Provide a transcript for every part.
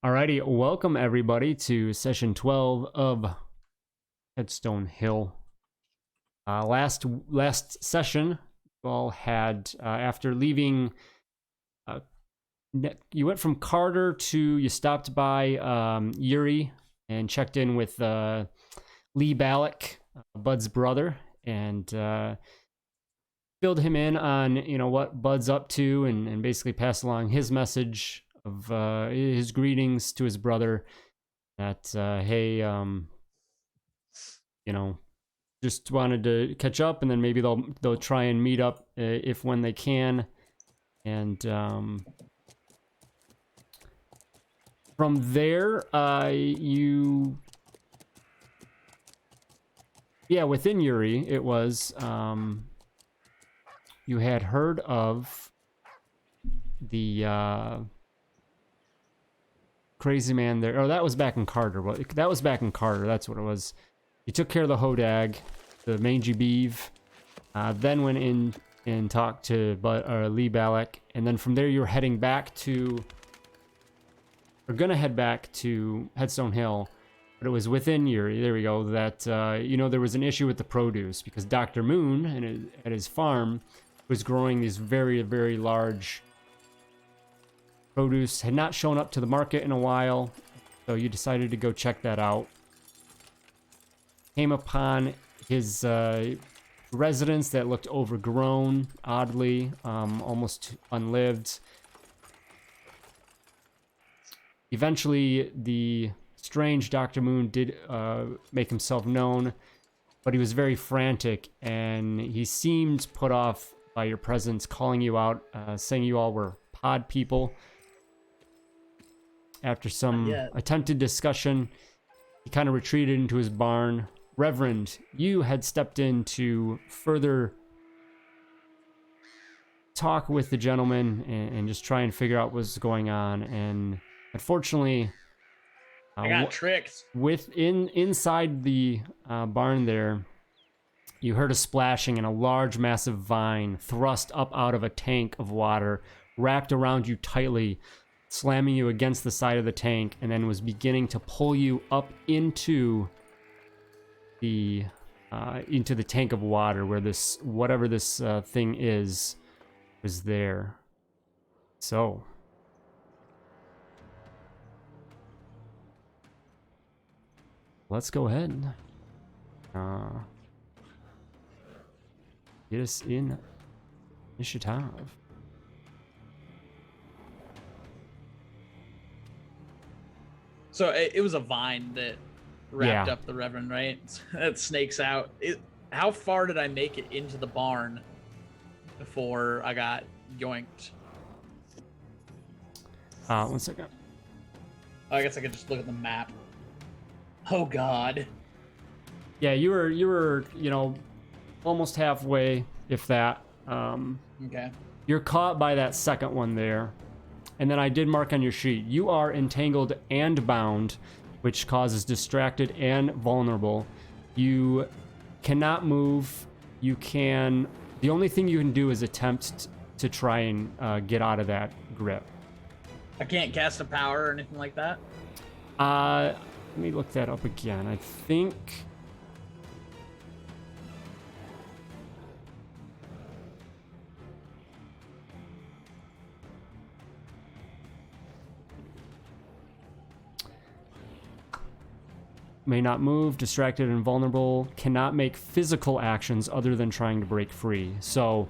Alrighty, welcome everybody to session 12 of Headstone Hill. Last session, you all had after leaving. You went from Carter to you stopped by Yuri and checked in with Lee Ballack, Bud's brother, and filled him in on what Bud's up to, and basically passed along his message of his greetings to his brother that hey, just wanted to catch up, and then maybe they'll try and meet up if when they can. And from there, within Yuri, it was you had heard of the crazy man there. Oh, that was back in Carter. Well, that was back in Carter. That's what it was. You took care of the Hodag, the mangy beeve, then went in and talked to Lee Ballack, and then from there you were heading back to, or gonna head back to Headstone Hill, but it was within Yuri. There we go. That there was an issue with the produce because Dr. Moon at his farm was growing these very, very large produce, had not shown up to the market in a while, so you decided to go check that out. Came upon his residence that looked overgrown, oddly, almost unlived. Eventually, the strange Dr. Moon did make himself known, but he was very frantic, and he seemed put off by your presence, calling you out, saying you all were pod people. After some attempted discussion, he kind of retreated into his barn. Reverend, you had stepped in to further talk with the gentleman and just try and figure out what's going on. And unfortunately, I got tricked. Inside the barn there, you heard a splashing and a large, massive vine thrust up out of a tank of water, wrapped around you tightly, slamming you against the side of the tank, and then was beginning to pull you up into the tank of water where this whatever this thing is there. So let's go ahead. Get us in initiative. So it was a vine that wrapped up the Reverend, right? That snakes out. How far did I make it into the barn before I got yoinked? 1 second. I guess I could just look at the map. Oh God. Yeah, you were almost halfway, if that. Okay. You're caught by that second one there. And then I did mark on your sheet, you are entangled and bound, which causes distracted and vulnerable. You cannot move. The only thing you can do is attempt to try and get out of that grip. I can't cast a power or anything like that? Let me look that up again. I think... may not move, distracted and vulnerable, cannot make physical actions other than trying to break free. So,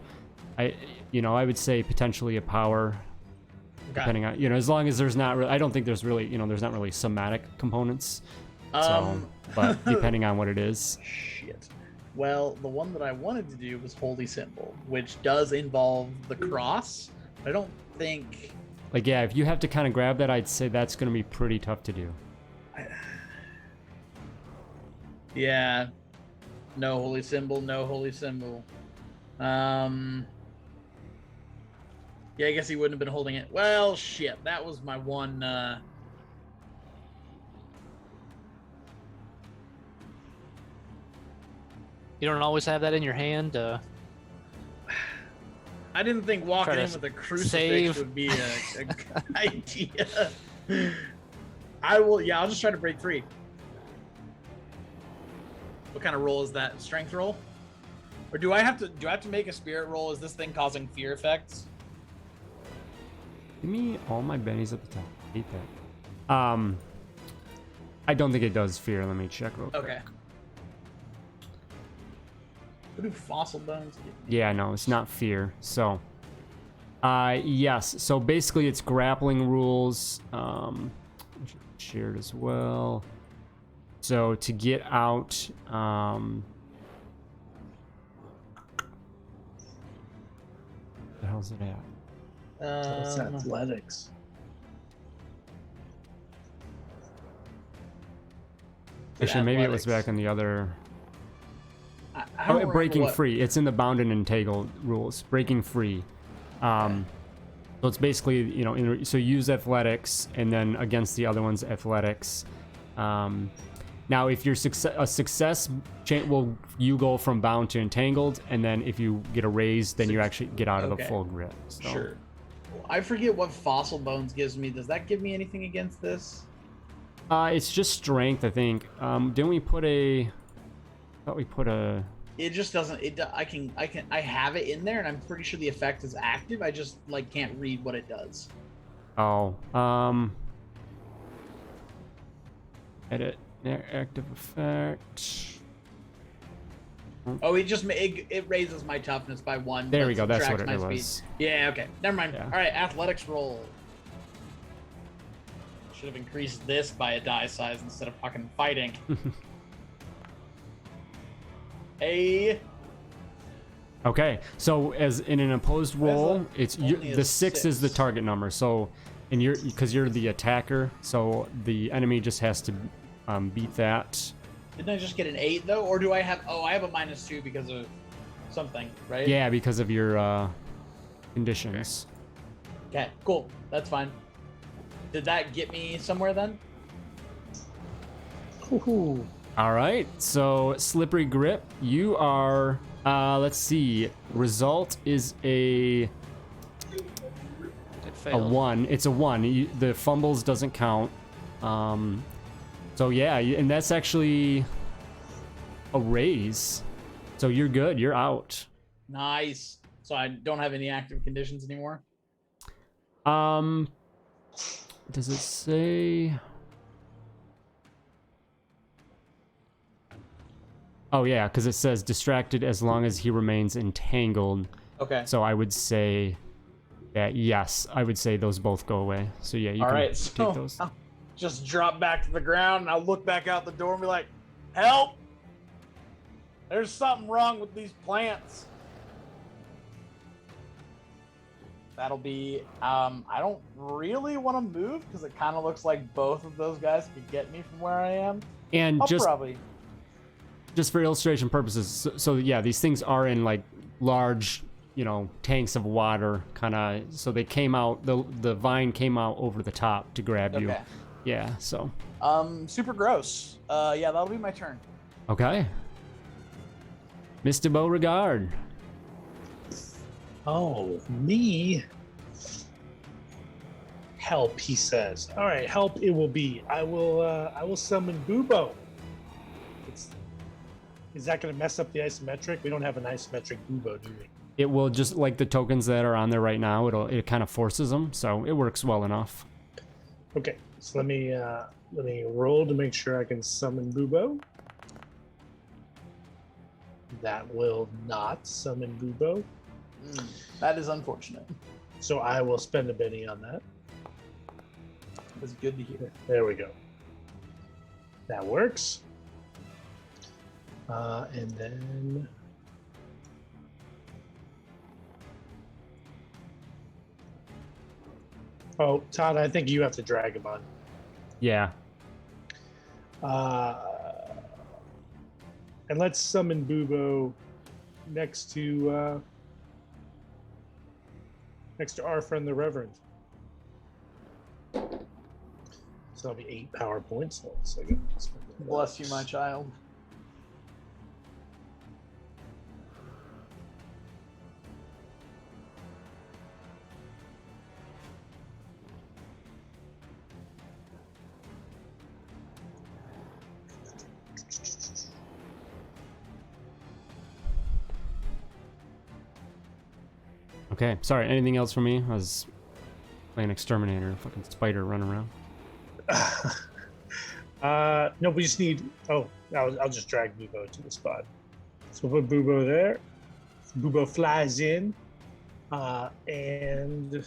I would say potentially a power, depending on, as long as there's not really, I don't think there's really, there's not really somatic components. So, but depending on what it is. Shit. Well, the one that I wanted to do was Holy Symbol, which does involve the cross. I don't think... Like, yeah, if you have to kind of grab that, I'd say that's going to be pretty tough to do. Yeah. No Holy Symbol, no Holy Symbol. Yeah, I guess he wouldn't have been holding it. Well, shit. That was my one... You don't always have that in your hand. I didn't think walking in with a crucifix would be a good idea. I will. Yeah, I'll just try to break free. What kind of roll is that? Strength roll? Or do I have to make a spirit roll? Is this thing causing fear effects? Give me all my bennies at the top. I hate that. I don't think it does fear. Let me check real quick. Okay. What do fossil bones do? Yeah, no, it's not fear. So, yes. So basically, it's grappling rules. Shared as well. So to get out, the hell's it at? It's athletics. Actually, maybe it was back in the other. I don't remember breaking what- free. It's in the bound and entangled rules. Breaking free. So it's basically, you know, so use athletics, and then against the other one's athletics. Now, if you're a success, will you go from bound to entangled, and then if you get a raise, then you actually get out of the full grip. So. Sure. I forget what fossil bones gives me. Does that give me anything against this? It's just strength, I think. Didn't we put a? I thought we put a. It just doesn't. I have it in there, and I'm pretty sure the effect is active. I just can't read what it does. Oh. Edit. Active effect. Oh, it raises my toughness by 1. There but we go. That's what subtracts it my was. speed. Yeah. Okay. Never mind. Yeah. All right. Athletics roll. Should have increased this by a die size instead of fucking fighting. Okay, so as in an opposed roll, it's only a the 6 is the 6. target number. So, because you're the attacker, so the enemy just has to beat that. Didn't I just get an 8 though, or do I have? Oh, I have a -2 because of something, right? Yeah, because of your conditions. Okay, cool. That's fine. Did that get me somewhere then? Ooh. All right, so slippery grip. You are. Let's see. Result is a It failed. 1. It's a 1. The fumbles doesn't count. So yeah, and that's actually a raise. So you're good. You're out. Nice. So I don't have any active conditions anymore. Does it say? Oh yeah, because it says distracted as long as he remains entangled. Okay. So I would say that yes, I would say those both go away. So yeah, you All can right. take So those. I'll just drop back to the ground, and I'll look back out the door and be like, "Help! There's something wrong with these plants." That'll be. I don't really want to move because it kind of looks like both of those guys could get me from where I am. And I'll just probably. just for illustration purposes, so yeah, these things are in like large, tanks of water, kind of. So they came out. The vine came out over the top to grab you. Okay. Yeah. So. Super gross. Yeah, that'll be my turn. Okay. Mr. Beauregard. Oh, me. Help, he says. All right, help. It will be. I will summon Bubo. Is that going to mess up the isometric? We don't have an isometric Bubo, do we? It will, just like the tokens that are on there right now. It kind of forces them, so it works well enough. Okay, so let me roll to make sure I can summon Bubo. That will not summon Bubo. That is unfortunate. So I will spend a Benny on that. That's good to hear. There we go. That works. And then oh, Todd, I think you have to drag him on. Yeah. And let's summon Bubo next to our friend the Reverend. So that'll be 8 power points. So Bless you, my child. Okay, sorry. Anything else for me? I was playing exterminator, fucking spider running around. No, we just need. Oh, I'll just drag Bubo to the spot. So we'll put Bubo there. Bubo flies in, and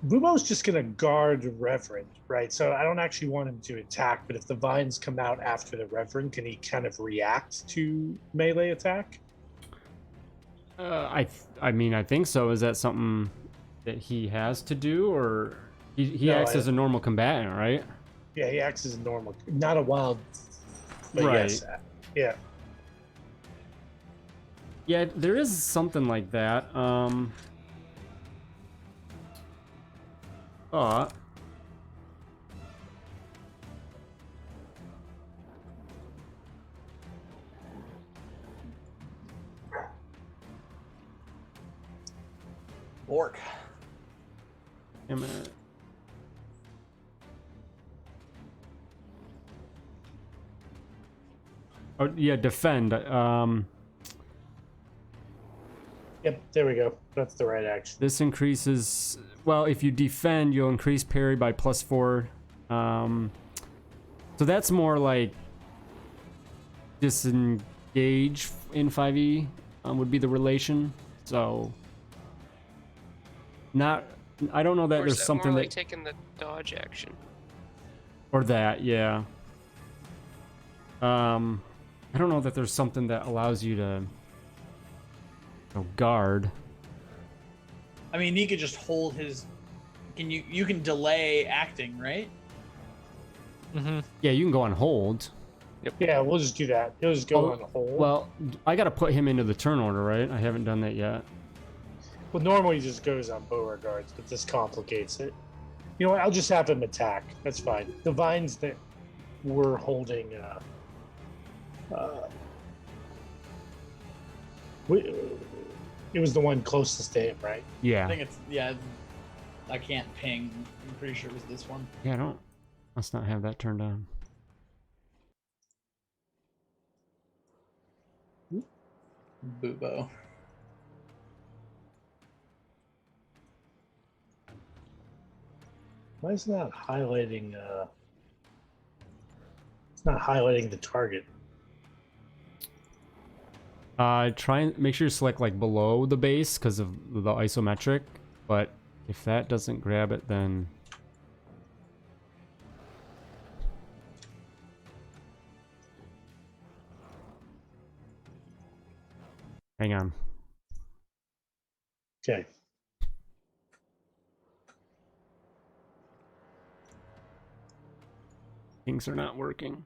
Bubo's just gonna guard Reverend, right? So I don't actually want him to attack, but if the vines come out after the Reverend, can he kind of react to melee attack? I mean, I think so. Is that something that he has to do, or he No, acts as a normal combatant, right? Yeah, he acts as a normal, not a wild. But Right. Yes, yeah. Yeah, there is something like that. But Orc. damn it. Oh yeah, defend. Yep, there we go. That's the right action. This increases. Well, if you defend, you'll increase parry by +4. So that's more like disengage in 5e would be the relation. So not. I don't know that Or is there's that something more like that taking the dodge action? or that. Yeah. I don't know that there's something that allows you to guard. I mean, he could just hold his. You can delay acting, right? Mm-hmm. Yeah, you can go on hold. Yeah, we'll just do that. He'll just go on hold. Well, I got to put him into the turn order, right? I haven't done that yet. Well, normally he just goes on Beauregard's, but this complicates it. You know what? I'll just have him attack. That's fine. The vines that we're holding, it was the one closest to him, right? I Yeah. think it's I can't ping. I'm pretty sure it was this one. Yeah, I don't. Let's not have that turned on. Bubo. Why is it not highlighting? It's not highlighting the target. Try and make sure you select like below the base because of the isometric. But if that doesn't grab it, then hang on. Okay. Things are not working.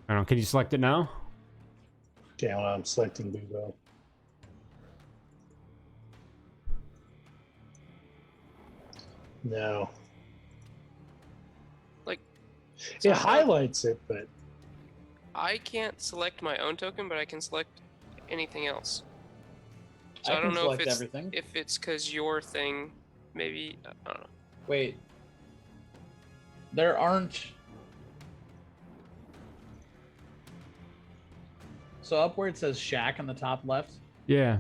I don't know. Can you select it now? Okay, well, I'm selecting Bubo. No. Like, It so highlights it, but I can't select my own token, but I can select anything else. So I I don't can know select if it's everything. if it's because your thing, maybe I don't know. Wait. There aren't. So up where it says Shack on the top left, Yeah.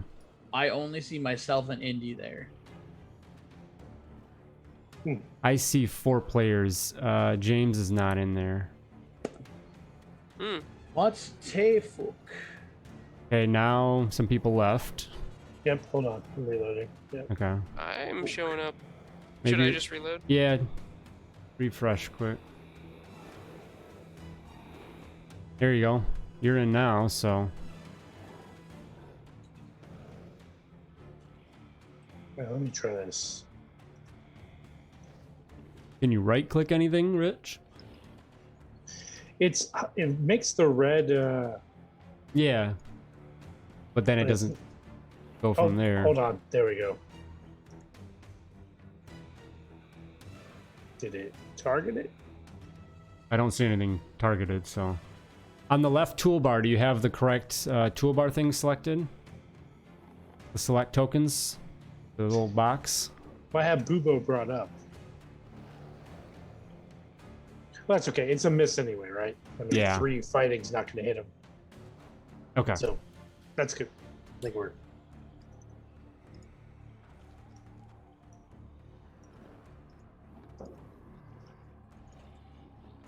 I only see myself and Indy there. I see 4 players. James is not in there. Hmm. What's Tayfuk? Okay, now some people left. yep, hold on. I'm reloading. Yep. Okay. I'm showing up. Maybe. Should I just reload? Yeah. Refresh quick. There you go. You're in now, so. Wait, let me try this. Can you right click anything, Rich? It makes the red. Yeah. But then it But it's- doesn't go from there. Hold on. There we go. Did it target it? I don't see anything targeted, so. On the left toolbar, do you have the correct toolbar thing selected? The select tokens? The little box? Well, I have Bubo brought up. Well, that's okay. It's a miss anyway, right? I mean, Yeah. 3 fighting's not going to hit him. Okay. So that's good. I think we're.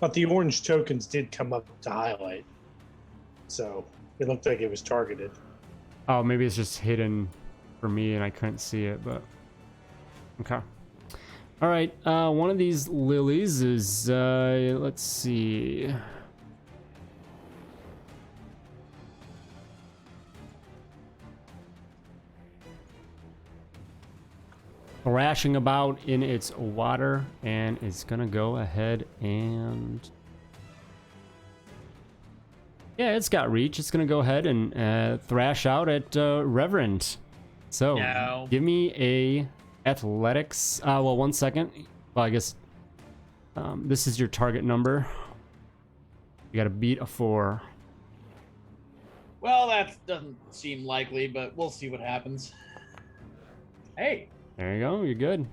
But the orange tokens did come up to highlight. So it looked like it was targeted. Oh, maybe it's just hidden for me and I couldn't see it, but okay. All right, one of these lilies is, let's see. Thrashing about in its water, and it's gonna go ahead and yeah, it's got reach. It's gonna go ahead and thrash out at Reverend. So No. give me a athletics. Well, 1 second. Well, I guess this is your target number. You got to beat a 4. Well, that doesn't seem likely, but we'll see what happens. Hey. There you go. You're good.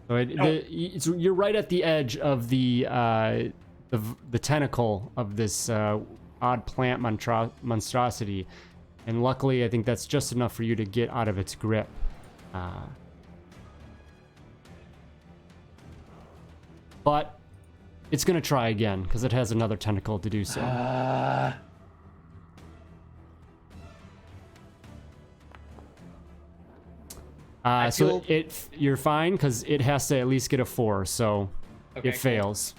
So you're right at the edge of the tentacle of this odd plant monstrosity, and luckily, I think that's just enough for you to get out of its grip. But it's gonna try again because it has another tentacle to do so. So you're fine because it has to at least get a 4, so Okay, it fails.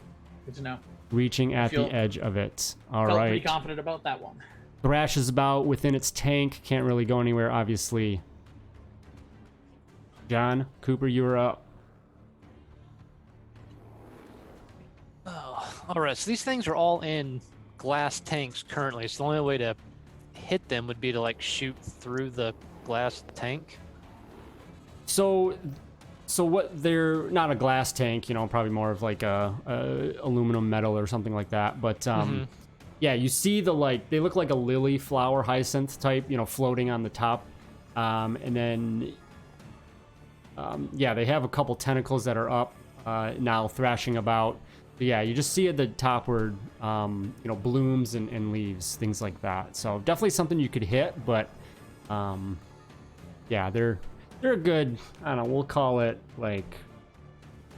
Good to know. Reaching at the feel- edge of it. All Felt right. pretty confident about that one. Thrash is about within its tank. Can't really go anywhere, obviously. John, Cooper, you are up. Oh, all right. So these things are all in glass tanks currently. So the only way to hit them would be to like shoot through the glass tank. So what? They're not a glass tank, you know, probably more of like a aluminum metal or something like that. But yeah, you see they look like a lily flower hyacinth type, you know, floating on the top, and then yeah, they have a couple tentacles that are up now, thrashing about. But yeah, you just see at the top where you know, blooms and leaves, things like that. So definitely something you could hit, but yeah, they're a good, I don't know, we'll call it like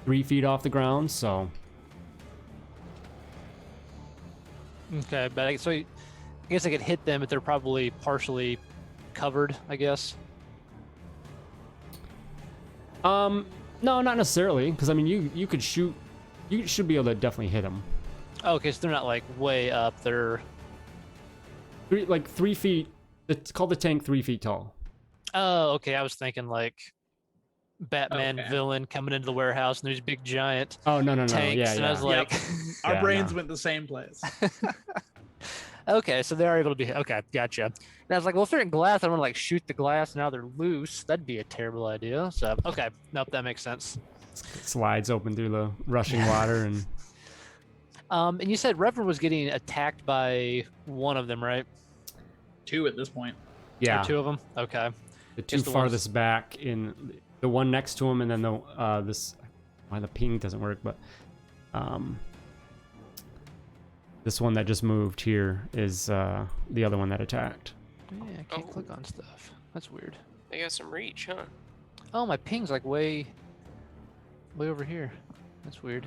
3 feet off the ground. So Okay, but I guess I could hit them, but they're probably partially covered, I guess. no, not necessarily, because I mean you could shoot, you should be able to definitely hit them. Okay, so they're not like way up. They're 3 feet. It's called the tank 3 feet tall. oh, okay. I was thinking like Batman Okay. villain coming into the warehouse and there's big giant Oh no tanks, yeah, and yeah. I was like, Our Yeah, brains no. went the same place. okay, so they are able to be okay. Gotcha. And I was like, well, if they're in glass, I want to like shoot the glass. Now they're loose. That'd be a terrible idea. So okay, nope, that makes sense. Slides open through the rushing water and And you said Reverend was getting attacked by one of them, right? 2 at this point. yeah, Or 2 of them. Okay. the 2 Just the farthest back, in the one next to him, and then the this, why the ping doesn't work, but this one that just moved here is the other one that attacked. Yeah, I can't Oh. click on stuff. That's weird. They got some reach, huh? Oh, my ping's like way over here. That's weird.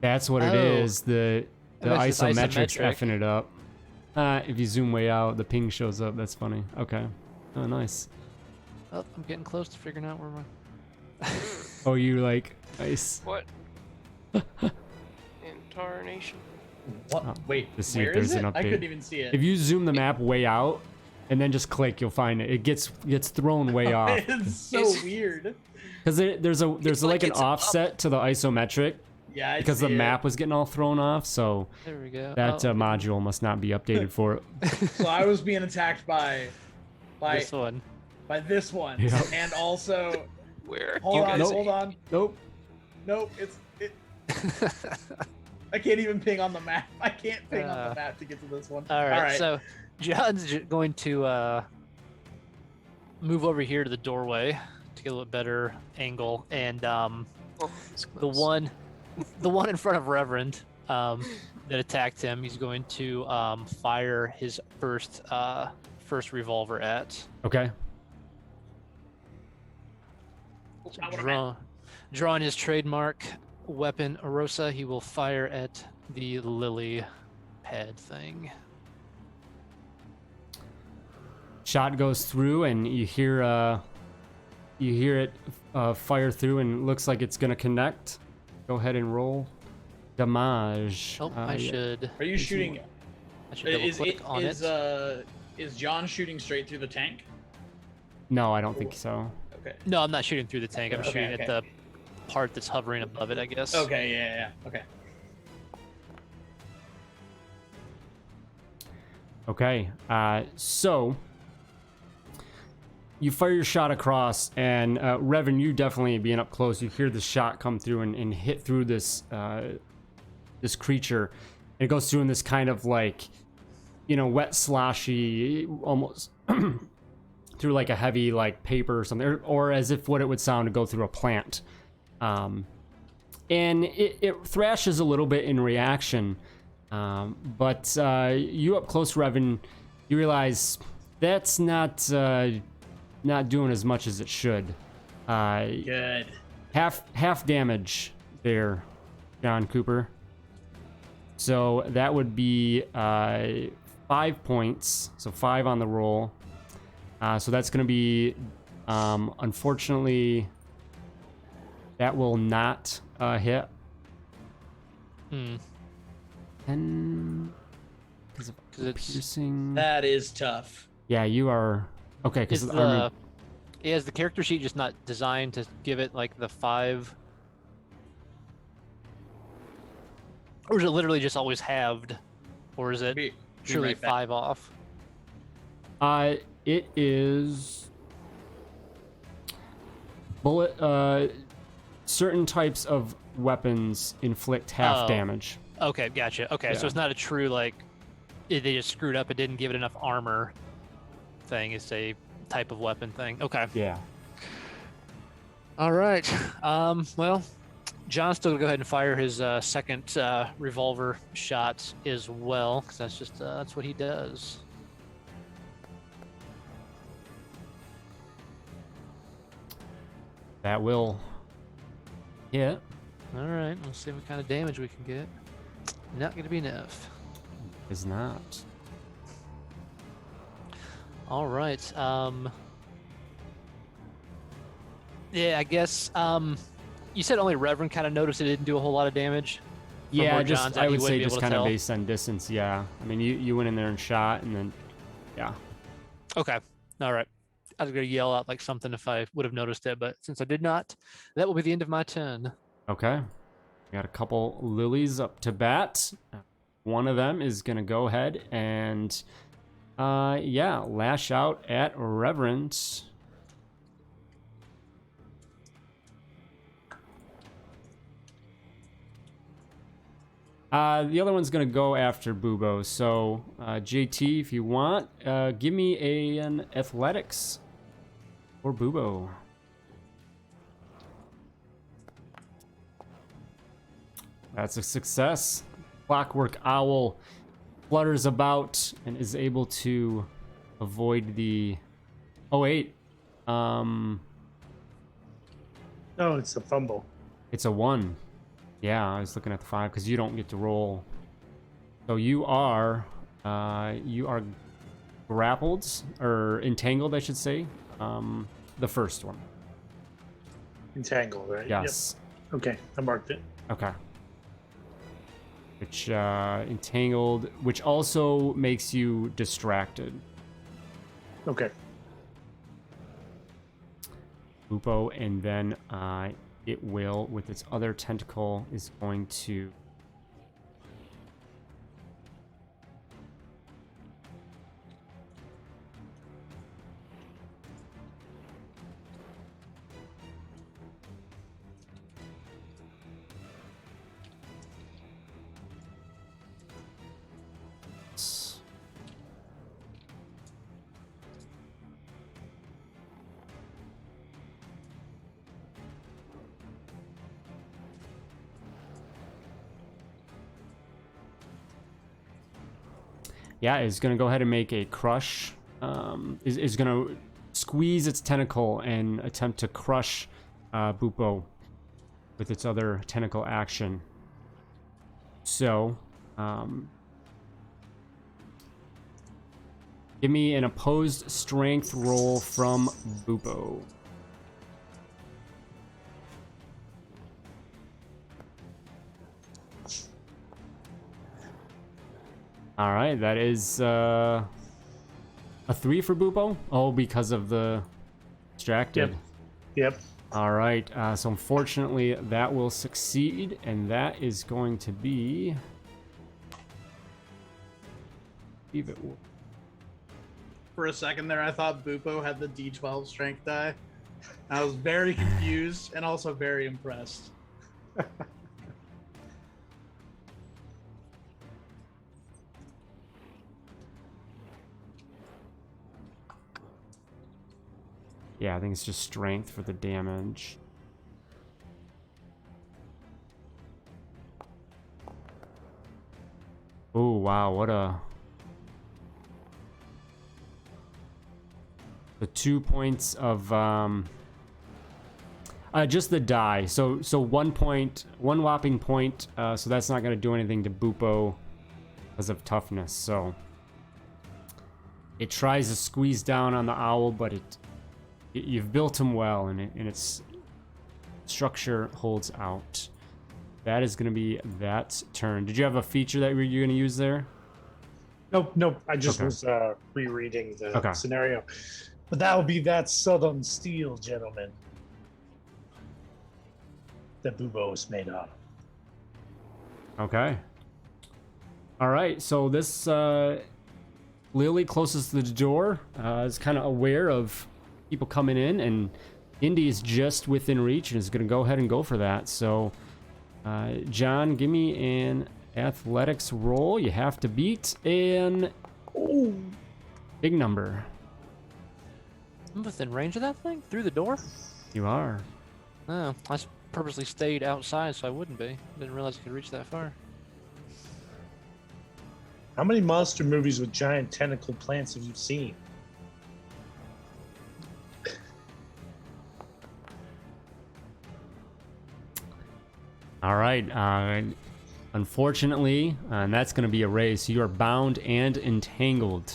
That's what it Oh. is. The That's just isometrics isometric. effing it up. If you zoom way out, the ping shows up. That's funny. Okay. Oh, nice. Oh, I'm getting close to figuring out where my. Oh, you like nice. What? Intarnation. What? Oh, Wait, to see where if there's is it? an I update. couldn't even see it. If you zoom the map way out and then just click, you'll find it. It gets thrown way off It's so It's- weird. because there's It's like like an it's up. offset to the isometric Yeah, I because the see it. map was getting all thrown off. So There we go. that Oh, module must not be updated for it. So I was being attacked by this one. by this one, Yep. and also Where? hold you on, guys hold on. Nope. Nope, I can't even ping on the map. I can't ping on Uh, the map to get to this one. All right, so John's going to move over here to the doorway to get a little better angle, and Oh, it's the close. one the one in front of Reverend that attacked him, he's going to fire his first revolver at. Okay. Not what I meant. Drawing his trademark weapon, Arosa, he will fire at the lily pad thing. Shot goes through, and you hear it fire through, and it looks like it's gonna connect. Go ahead and roll damage. Oh, I should. Are you shooting? I should double click on it. Is John shooting straight through the tank? No, I don't think so. Okay. No, I'm not shooting through the tank. I'm Okay, shooting okay. at the part that's hovering above it, I guess. Okay. Yeah. Okay. Okay. So you fire your shot across, and Revan, you definitely being up close, you hear the shot come through and hit through this this creature. It goes through in this kind of like, wet, sloshy, almost through like a heavy like paper or something, or as if what it would sound to go through a plant. And it thrashes a little bit in reaction. But you up close, Revan, you realize that's not doing as much as it should. Good. Half damage there, John Cooper. So that would be 5 points. So 5 on the roll. So that's going to be, unfortunately, that will not hit. Hmm. 10 because of 'Cause it's- piercing. That is tough. Yeah, you are okay. Because Is the armor. is the character sheet just not designed to give it like the 5? Or is it literally just always halved? Or is it Be truly right back. 5 off? It is bullet. Certain types of weapons inflict half Oh. damage. Okay, gotcha. Okay, so Yeah. it's not a true like they just screwed up. It didn't give it enough armor thing. It's a type of weapon thing. Okay. Yeah. All right. Well, John's still gonna go ahead and fire his second revolver shot as well, because that's just that's what he does. That will hit. All right. Let's see what kind of damage we can get. Not gonna be enough. Is not. All right. Yeah, I guess. You said only Reverend kind of noticed it didn't do a whole lot of damage. From Yeah, where just John's at, I he would wouldn't say be just able to kind of tell. based on distance. Yeah. I mean, you went in there and shot, and then yeah. Okay. All right. I was gonna yell out like something if I would have noticed it, but since I did not, that will be the end of my turn. Okay. We got a couple lilies up to bat. One of them is gonna go ahead and lash out at Reverend. The other one's gonna go after Bubo. So JT, if you want, give me an athletics for Bubo. That's a success. Clockwork Owl flutters about and is able to avoid the. Oh wait, Oh, it's a fumble. it's a 1. Yeah, I was looking at the 5 because you don't get to roll. So you are grappled or entangled, I should say. The first one. Entangled, right? Yes. Yep. Okay, I marked it. Okay. Which entangled, which also makes you distracted. Okay. Lupo, and then it will, with its other tentacle, is going to. yeah, is going to go ahead and make a crush. Is going to squeeze its tentacle and attempt to crush Bupo with its other tentacle action. So, give me an opposed strength roll from Bupo. All right, that is a 3 for Bupo. Oh, because of the distracted. Yep. All right, so unfortunately that will succeed, and that is going to be. Leave it. For a second there, I thought Bupo had the D12 strength die. I was very confused and also very impressed. Yeah, I think it's just strength for the damage. Oh, wow, what a... The 2 points of, just the die. So 1 point, 1 whopping point, so that's not going to do anything to Bupo because of toughness, so... It tries to squeeze down on the owl, but you've built him well, and its structure holds out. That is going to be that turn. Did you have a feature that you're going to use there? Nope. I just Okay. was rereading the scenario. But that would be that southern steel, gentlemen, that Bubo is made of. Okay. All right, so this Lily closest to the door is kind of aware of people coming in, and Indy is just within reach and is going to go ahead and go for that. So, John, give me an athletics roll. You have to beat an big number. I'm within range of that thing? Through the door? You are. Oh, I purposely stayed outside so I wouldn't be. Didn't realize I could reach that far. How many monster movies with giant tentacle plants have you seen? All right. Unfortunately, and that's going to be a raise. So you are bound and entangled.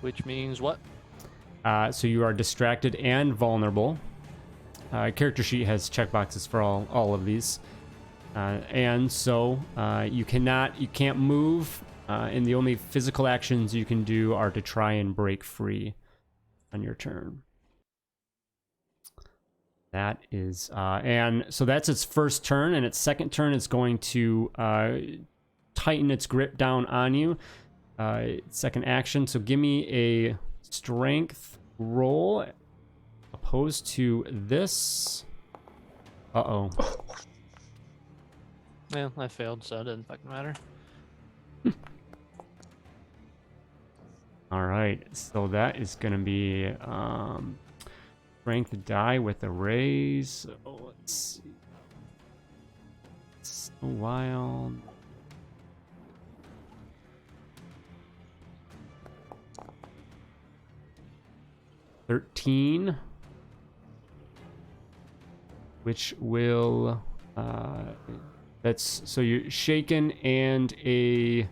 Which means what? So you are distracted and vulnerable. Character sheet has checkboxes for all of these. And so you can't move, and the only physical actions you can do are to try and break free on your turn. That is, and so that's its first turn, and its second turn is going to tighten its grip down on you. Second action, so give me a strength roll opposed to this. Uh-oh. Well, I failed, so it doesn't fucking matter. All right, so that is going to be strength die with a raise. So let's see. So wild. $13, which will that's so you're shaken, and a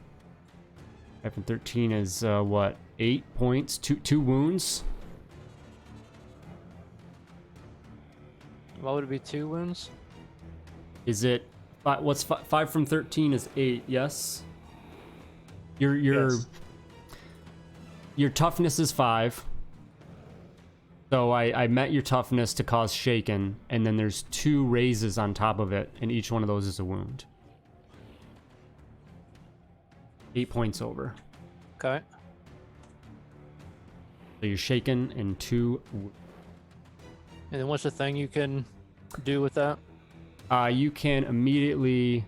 F13 is what, 8 points, two wounds. What would it be, 2 wounds? Is it what's 5 from 13 is 8? Yes. Yes. Your toughness is 5. So I met your toughness to cause shaken, and then there's 2 raises on top of it, and each one of those is a wound. 8 points over. Okay. So you're shaken and 2. And then what's the thing you can do with that? You can immediately.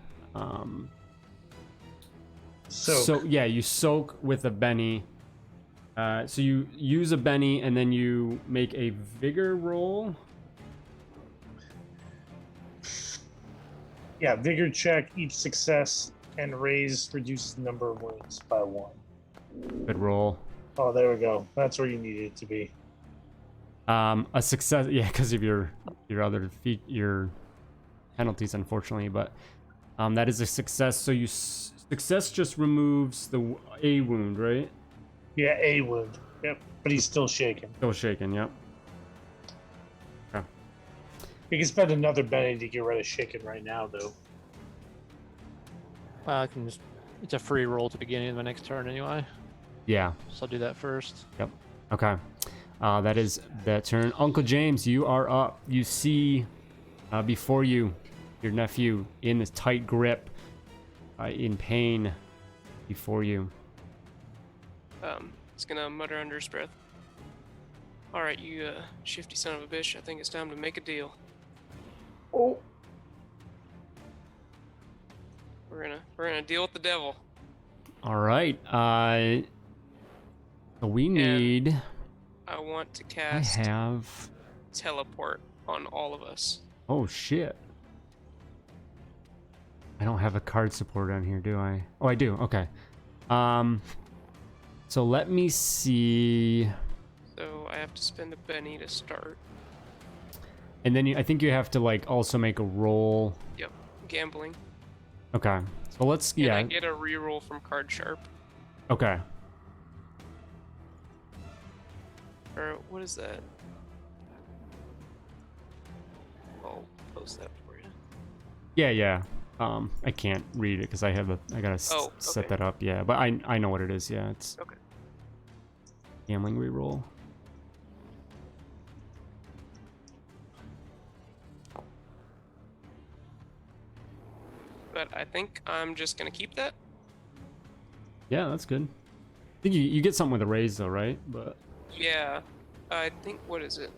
Soak. So yeah, you soak with a Benny. So you use a Benny, and then you make a vigor roll. Yeah, vigor check. Each success And raise reduces the number of wounds by 1. Good roll. Oh, there we go. That's where you needed it to be. A success, yeah, because of your other your penalties, unfortunately. But that is a success. So success just removes a wound, right? Yeah, a wound. Yep. But he's still shaking. Still shaking. Yep. You can spend another Benny to get rid of shaking right now, though. I can just. It's a free roll at the beginning of my next turn anyway. Yeah. So I'll do that first. Yep. Okay. That is that turn. Uncle James, you are up. You see before you your nephew in this tight grip, in pain before you. He's gonna mutter under his breath. All right, you shifty son of a bitch. I think it's time to make a deal. Oh. We're gonna deal with the devil. All right. So we need. I want to I cast have. teleport on all of us. Oh shit. I don't have a card support on here, do I? Oh, I do. Okay. So let me see. So I have to spend a Benny to start. And then I think you have to like also make a roll. Yep, gambling. Okay. So let's And I get a reroll from card sharp. Okay. Or what is that? I'll post that for you. Yeah. I can't read it because I gotta set okay. that up. Yeah, but I know what it is. Yeah, it's Okay. gambling reroll. But I think I'm just gonna keep that. Yeah, that's good. I think you get something with a raise though, right? But Yeah. I think, what is it?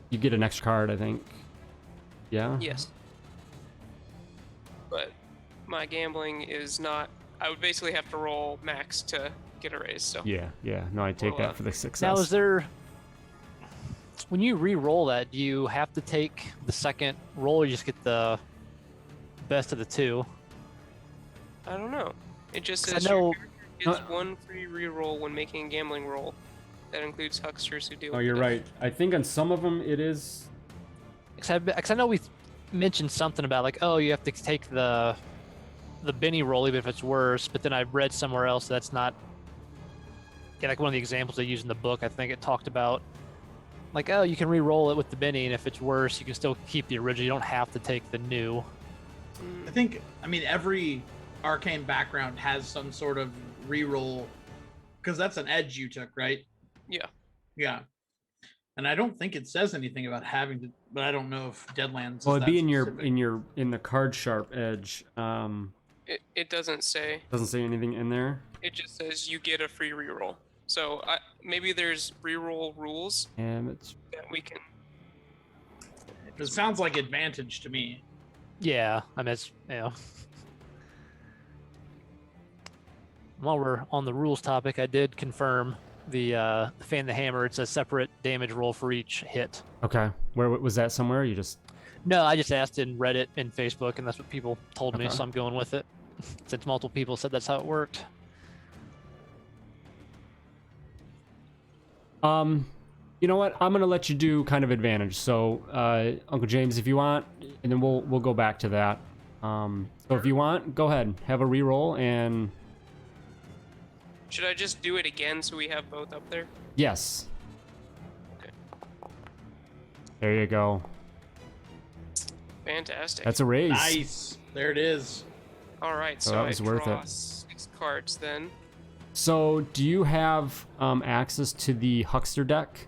you get an extra card, I think. Yeah. Yes. But my gambling is not. I would basically have to roll max to get a raise. So Yeah. No, I take Roll that up. for the success. Now, is there? When you re-roll that, do you have to take the second roll, or you just get the best of the two? I don't know. It just 'Cause I says know- your character gets one free reroll when making a gambling roll. That includes hucksters who deal. Oh, with you're the right. I think on some of them it is. Because I know we mentioned something about like, oh, you have to take the Benny roll even if it's worse. But then I read somewhere else that's not. Yeah, like one of the examples they use in the book, I think it talked about like, oh, you can re-roll it with the Benny, and if it's worse, you can still keep the original. You don't have to take the new. I mean, every arcane background has some sort of reroll, because that's an edge you took, right? Yeah. Yeah. And I don't think it says anything about having to, but I don't know if Deadlands. Well, is it'd be that in the card sharp edge. It doesn't say. Doesn't say anything in there. It just says you get a free reroll. So maybe there's reroll rules And it's that we can. It sounds like advantage to me. Yeah, I mean, it's, you know. While we're on the rules topic, I did confirm the fan the hammer. It's a separate damage roll for each hit. okay. Where was that somewhere? You just No, I just asked in Reddit and Facebook, and that's what people told me, Okay. so I'm going with it. Since multiple people said that's how it worked. You know what? I'm gonna let you do kind of advantage. So, Uncle James, if you want, and then we'll go back to that. So if you want, go ahead, have a reroll, and Should I just do it again so we have both up there? yes. Okay. There you go. Fantastic. That's a raise. Nice. There it is. All right. So So that I was worth draw it. 6 cards then. So, do you have access to the huckster deck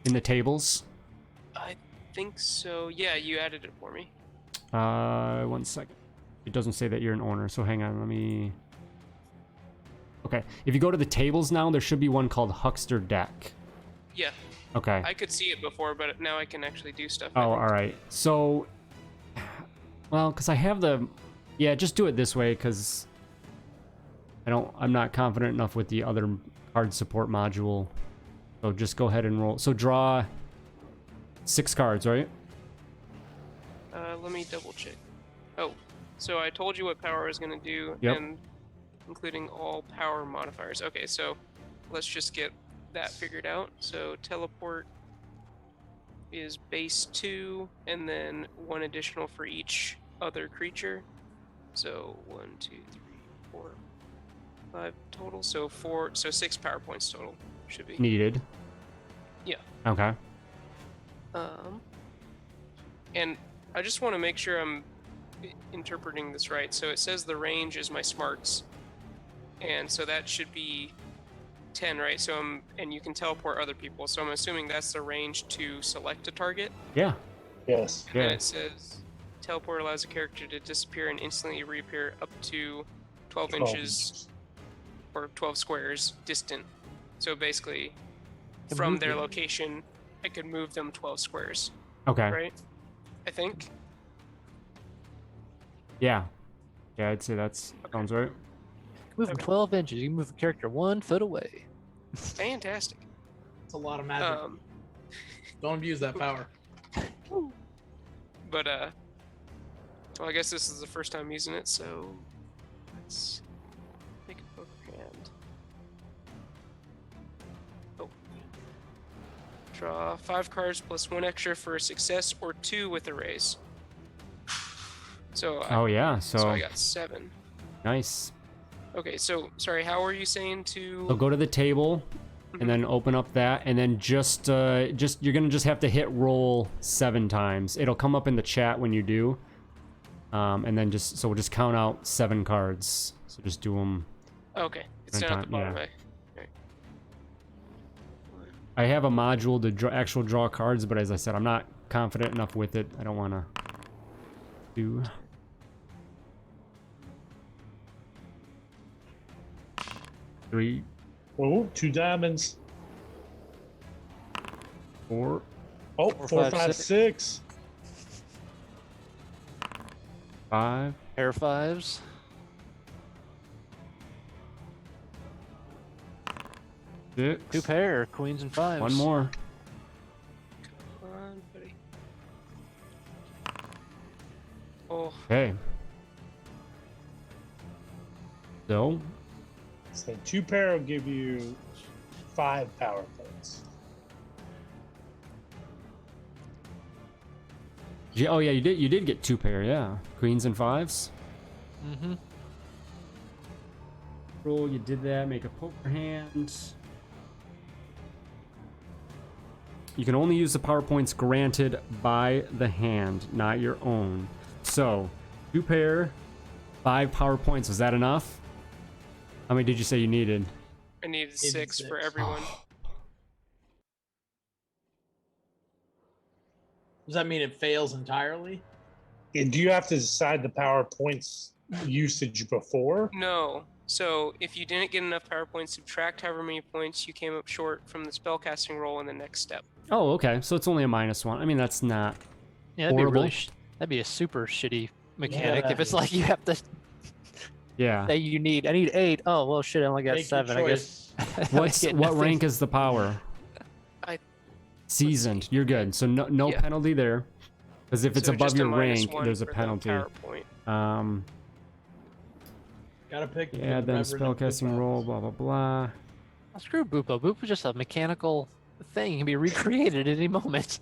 in the tables? I think so. Yeah, you added it for me. 1 second. It doesn't say that you're an owner, so hang on. Let me. Okay, if you go to the tables now, there should be one called huckster deck. Yeah, Okay. I could see it before, but now I can actually do stuff. Oh, all right. So, well, because I have the, yeah, just do it this way because I'm not confident enough with the other card support module. So just go ahead and roll. So draw 6 cards, right? Let me double check. Oh, so I told you what power I was going to do, Yep. and including all power modifiers. Okay, so let's just get that figured out. So teleport is base 2, and then 1 additional for each other creature. So 1, 2, 3, 4, 5 total. So 6 power points total should be. Needed. Yeah. Okay. And I just want to make sure I'm interpreting this right. So it says the range is my smarts, and so that should be 10, right? So and you can teleport other people. So I'm assuming that's the range to select a target. Yeah. Yes. And Yeah. then it says teleport allows a character to disappear and instantly reappear up to 12 inches or 12 squares distant. So basically, Can from move their them. location, I could move them 12 squares, Okay. right? I think. Yeah. Yeah, I'd say that's sounds right. Move them 12 inches. You can move a character 1 foot away. Fantastic. It's a lot of magic. Don't abuse that power. But well, I guess this is the first time using it, so let's make a poker hand. Oh. Draw 5 cards plus 1 extra for a success or 2 with a raise. So Oh yeah. so I got 7. Nice. Okay, so sorry, how were you saying to? So go to the table, and then open up that, and then just you're gonna just have to hit roll 7 times. It'll come up in the chat when you do, and then we'll just count out 7 cards. So just do them. Okay, it's One down at the time, bottom. yeah. Right. I have a module to actual draw cards, but as I said, I'm not confident enough with it. I don't want to do. 3, Oh, 2 diamonds. 4, Oh, 4, 4, 5, 5, 6. 6. 5, Pair of 5s. 6. 2 pair. Queens and 5s. One more. Come on, buddy. Oh, Okay. So, So 2 pair will give you 5 power points. oh yeah, you did get 2 pair, yeah. Queens and 5s. Mm-hmm. Roll, you did that. Make a poker hand. You can only use the power points granted by the hand, not your own. So, 2 pair, 5 power points. Was that enough? How many did you say you needed? I needed 6 for 6. everyone. Does that mean it fails entirely? And do you have to decide the power points usage before? No. So if you didn't get enough power points, subtract however many points you came up short from the spellcasting roll in the next step. Oh, okay. So it's only a -1. I mean, that's not. Yeah, that'd Horrible. be really that'd be a super shitty mechanic Yeah. if it's like you have to Yeah. say I need 8. Oh well, shit, I only got Make 7. your I guess. choice. What rank is the power? I- Seasoned. You're good. So no Yeah. penalty there. Because if it's So above just a your rank, -1 there's a for the penalty. power point. Gotta pick. between Yeah, the then Reverend and spellcasting Bupa. roll, blah blah blah. Oh, screw Bupo. Bupo's just a mechanical thing. It can be recreated at any moment.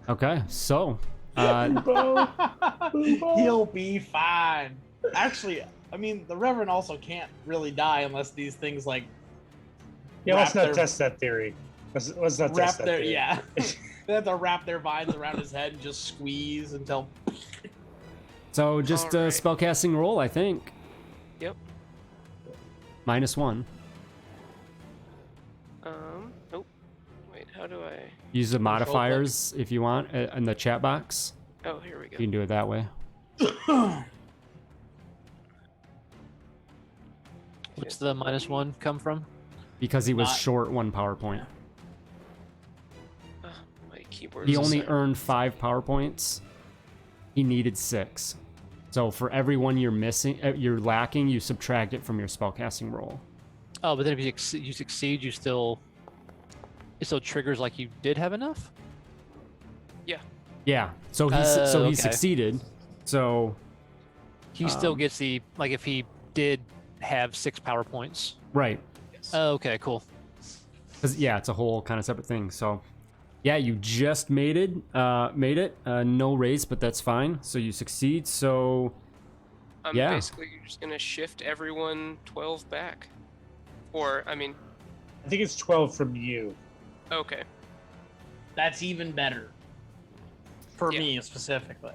Okay, so He'll be fine. Actually, I mean, the Reverend also can't really die unless these things like Yeah, let's wrap not their- test that theory. Let's not wrap test that their theory. yeah. They have to wrap their vines around his head and just squeeze until. just Alright. spellcasting roll, I think. Yep. -1. Oh, wait, how do I? Use the Control modifiers if you want in the chat box. Oh, here we go. You can do it that way. What's the -1 come from? Because he was Not- short 1 power point. My keyboard. He only earned 5 power points. He needed 6. So for every one you're missing, you're lacking, you subtract it from your spellcasting roll. Oh, but then if you succeed, it still triggers like you did have enough. Yeah. So he Okay. succeeded. So He still gets the, like, if he did have 6 power points. Right. Yes. Oh, okay, cool. Because yeah, it's a whole kind of separate thing. So yeah, you just made it. No race, but that's fine. So you succeed. So I'm yeah. basically just gonna shift everyone 12 back. Or, I mean, I think it's 12 from you. okay. That's even better. For Yeah. me specifically.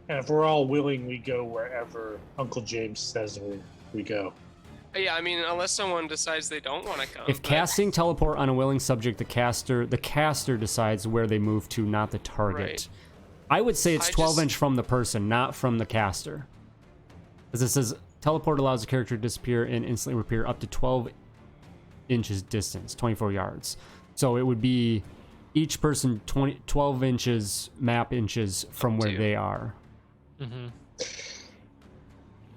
And if we're all willing, we go wherever Uncle James says we go. Yeah, I mean, unless someone decides they don't want to come. If casting teleport on a willing subject, the caster decides where they move to, not the target. Right. I would say it's I 12 just- inch from the person, not from the caster. As it says, teleport allows the character to disappear and instantly reappear up to 12 inches distance, 24 yards. So it would be each person 12 inches, map inches from where to. they are. Mm-hmm.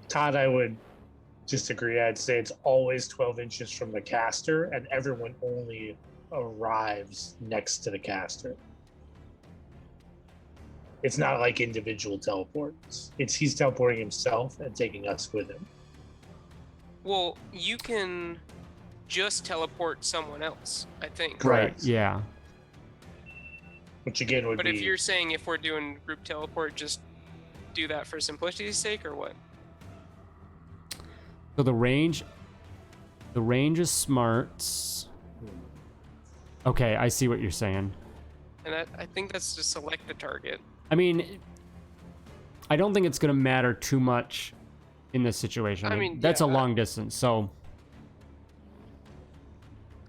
Todd, I would disagree. I'd say it's always 12 inches from the caster, and everyone only arrives next to the caster. It's not like individual teleports. He's teleporting himself and taking us with him. Well, you can just teleport someone else, I think. Correct. Yeah. Which again would But be. if you're saying if we're doing group teleport, just do that for simplicity's sake, or what? So the range is smarts. Okay, I see what you're saying. And I think that's to select the target. I mean, I don't think it's going to matter too much in this situation. I mean, that's a yeah, long distance, so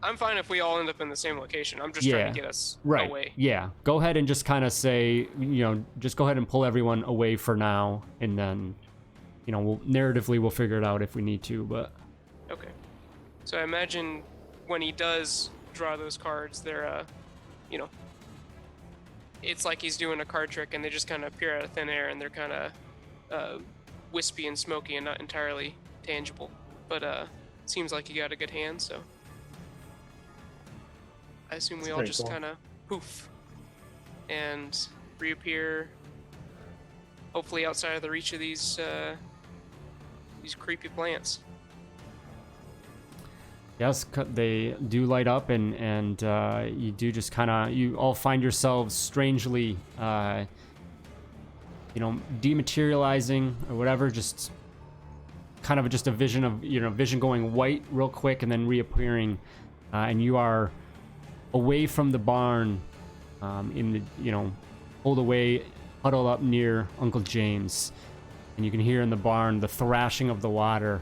I'm fine if we all end up in the same location. I'm just trying to get us right. away. Yeah, go ahead and just kind of say, just go ahead and pull everyone away for now, and then, narratively we'll figure it out if we need to. But Okay. So I imagine when he does draw those cards, they're, it's like he's doing a card trick, and they just kind of appear out of thin air, and they're kind of wispy and smoky and not entirely tangible. But seems like he got a good hand, so I assume we all pretty just cool. kind of poof and reappear, hopefully outside of the reach of these creepy plants. yes, they do light up, and you do just you all find yourselves strangely, dematerializing or whatever, just kind of just a vision of, vision going white real quick and then reappearing, and you are away from the barn, in the, pulled away, huddled up near Uncle James, and you can hear in the barn the thrashing of the water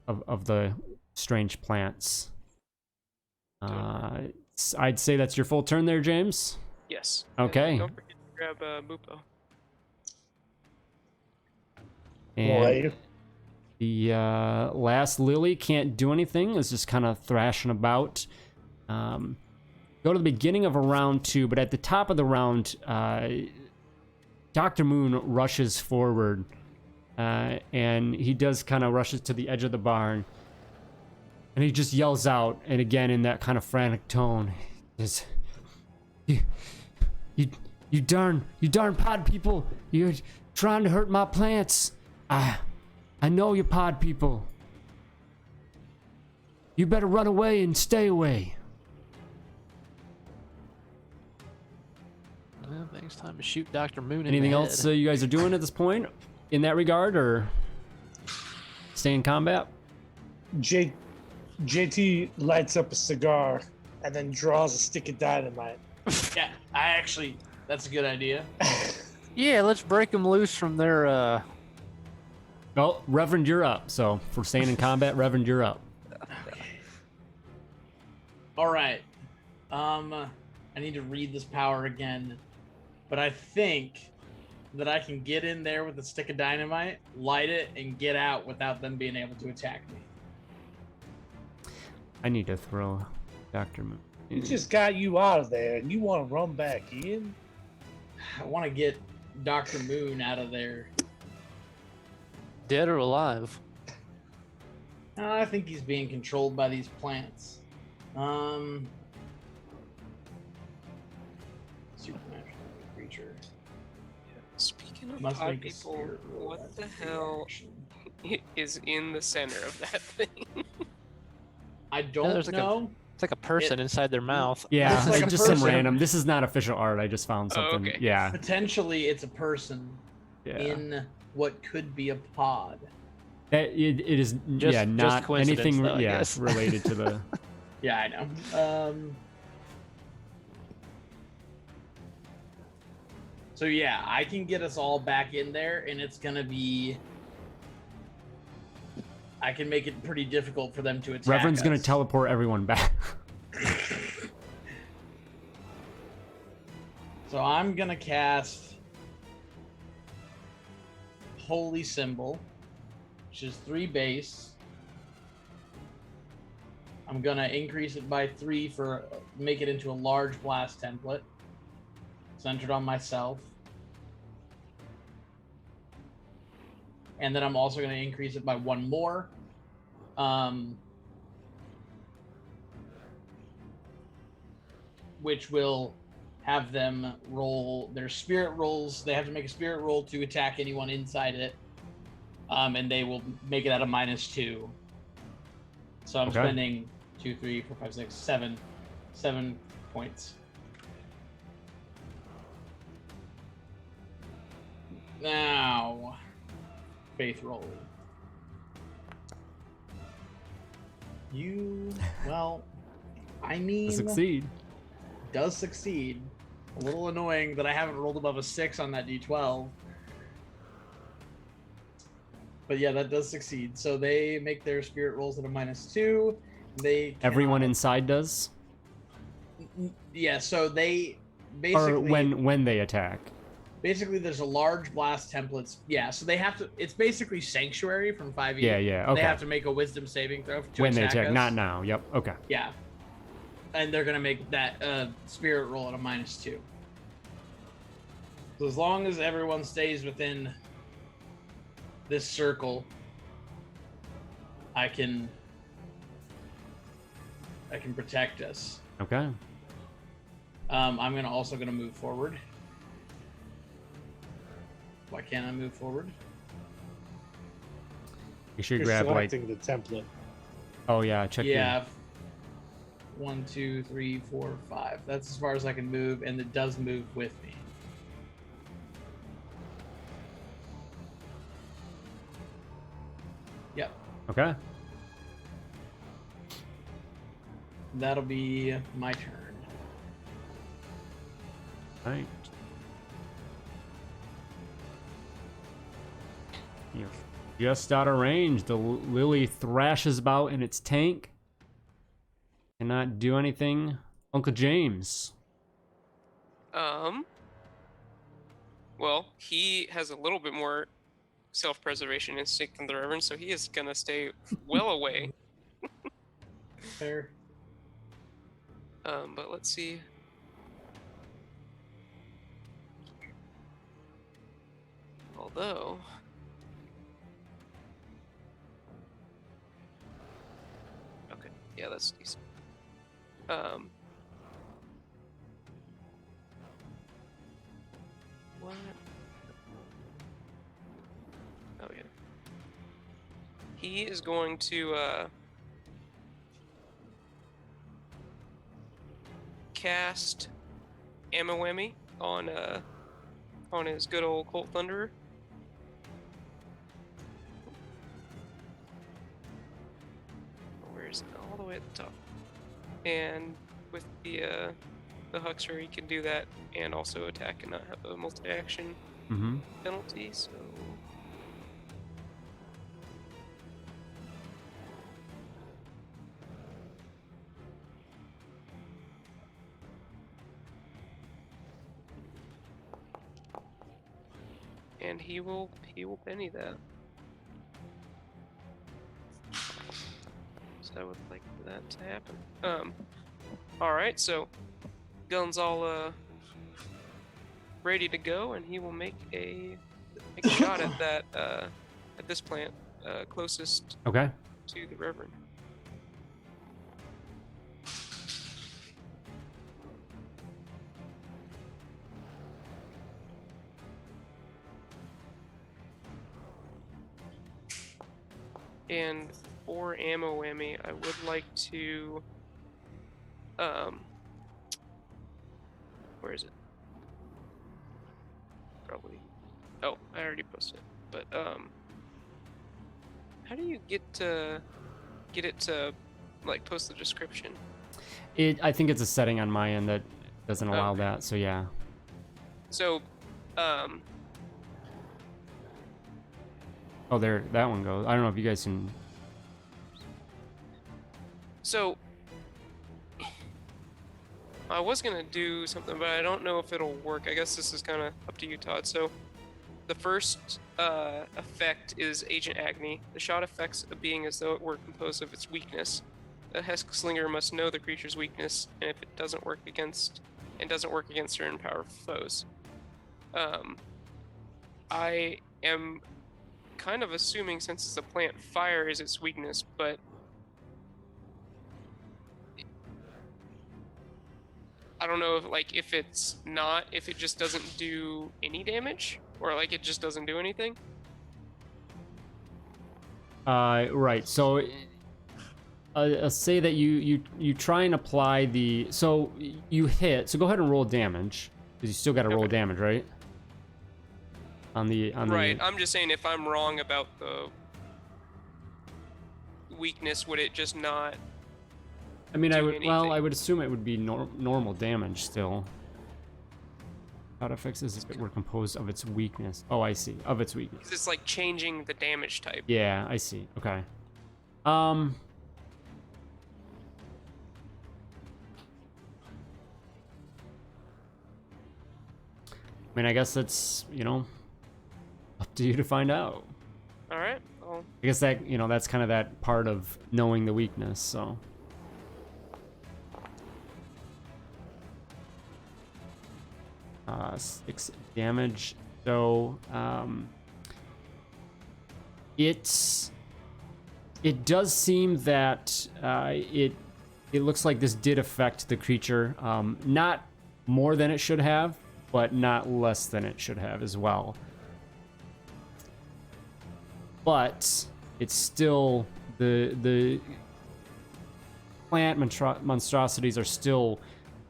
of the strange plants. I'd say that's your full turn there, James. Yes. Okay. And, don't forget to grab Bupo. And the last Lily can't do anything, is just kind of thrashing about. Go to the beginning of a round 2, but at the top of the round, Dr. Moon rushes forward, and he does kind of rushes to the edge of the barn, and he just yells out, and again in that kind of frantic tone, is you darn pod people, you're trying to hurt my plants. I know you pod people. You better run away and stay away. Well, I think it's time to shoot Dr. Moon in Anything the else head. you guys are doing at this point in that regard, or stay in combat? JT lights up a cigar and then draws a stick of dynamite. Yeah, that's a good idea. Yeah, let's break them loose from their. Well, Reverend, you're up. So for staying in combat, Reverend, you're up. All right. I need to read this power again, but I think that I can get in there with a stick of dynamite, light it, and get out without them being able to attack me. I need to throw Dr. Moon. He just got you out of there, and you want to run back in? I want to get Dr. Moon out of there. Dead or alive? I think he's being controlled by these plants. Supernatural creature. Yes. Speaking of Must pod make a people, spirit roll what as the a free hell action. is in the center of that thing? I there's don't like a- know. It's like a person It- inside their mouth. Yeah, Looks like a just some person. random. This is not official art. I just found Oh, something. okay. Yeah, Potentially, it's a person yeah. in what could be a pod. It is yeah Just not coincidence, anything though, I yeah guess. related to the. Yeah, I know. So yeah, I can get us all back in there, and it's gonna be. I can make it pretty difficult for them to attack. Reverend's gonna us. teleport everyone back. So I'm gonna cast Holy Symbol, which is 3 base. I'm gonna increase it by 3 for make it into a large blast template centered on myself. And then I'm also gonna increase it by 1 more. Which will have them roll their spirit rolls. They have to make a spirit roll to attack anyone inside it. And they will make it at a -2. So I'm Okay. spending 2, 3, 4, 5, 6, 7 points. Now, faith roll. I mean, Succeed. does succeed. A little annoying that I haven't rolled above a 6 on that d12. But yeah, that does succeed. So they make their spirit rolls at a -2. They Everyone cannot- inside does, Yeah, so they or basically when they attack. basically there's a large blast templates. Yeah, so they have to. It's basically sanctuary from 5e. Yeah, yeah. Okay. They have to make a wisdom saving throw to When they attack attack, us. not now. Yep. Okay. Yeah, and they're gonna make that spirit roll at a -2. So as long as everyone stays within this circle, I can protect us. Okay. I'm also gonna move forward. Why can't I move forward? You should You're grab like. selecting the template. Oh yeah. Check. Yeah. 1, 2, 3, 4, 5. That's as far as I can move, and it does move with me. Yep. Okay. That'll be my turn. Right. You're just out of range. The lily thrashes about in its tank. Cannot do anything. Uncle James. Well, he has a little bit more self-preservation instinct than the Reverend, so he is gonna stay well away. Fair. But let's see. Although, okay, yeah, that's decent. What? Oh yeah. He is going to cast Amawemi on his good old Colt Thunderer. Where is it? All the way at the top. And with the Huckster, he can do that and also attack and not have a multi-action Mm-hmm. penalty. So and he will penny that. So I would like for that to happen. All right, so guns all ready to go, and he will make a shot at that at this plant closest Okay. to the Reverend. And for ammo whammy, I would like to where is it? Probably. Oh, I already posted it. But how do you get it to like post the description? I think it's a setting on my end that doesn't allow Okay. that. So yeah. So Oh, there, that one goes. I don't know if you guys can. So I was gonna do something, but I don't know if it'll work. I guess this is kind of up to you, Todd. So the first effect is Agent Agony. The shot affects a being as though it were composed of its weakness. The Hesk Slinger must know the creature's weakness, and if it doesn't work against certain powerful foes. I am kind of assuming, since it's a plant, fire is its weakness, but I don't know if it's not, if it just doesn't do any damage, or like it just doesn't do anything. Right. So, say that you try and apply the. So you hit. So go ahead and roll damage, because you still got to roll Okay. damage, right? On the Right. I'm just saying, if I'm wrong about the weakness, would it just not? I mean, do I would. Well, anything. I would assume it would be normal damage still. How to fix this if it were composed of its weakness. Oh, I see. Of its weakness. 'Cause it's like changing the damage type. Yeah, I see. Okay. I mean, I guess it's, up to you to find out. All right. Well, I guess that, that's kind of that part of knowing the weakness, so. 6 damage. So, it does seem that it looks like this did affect the creature, not more than it should have, but not less than it should have as well. But it's still the plant monstrosities are still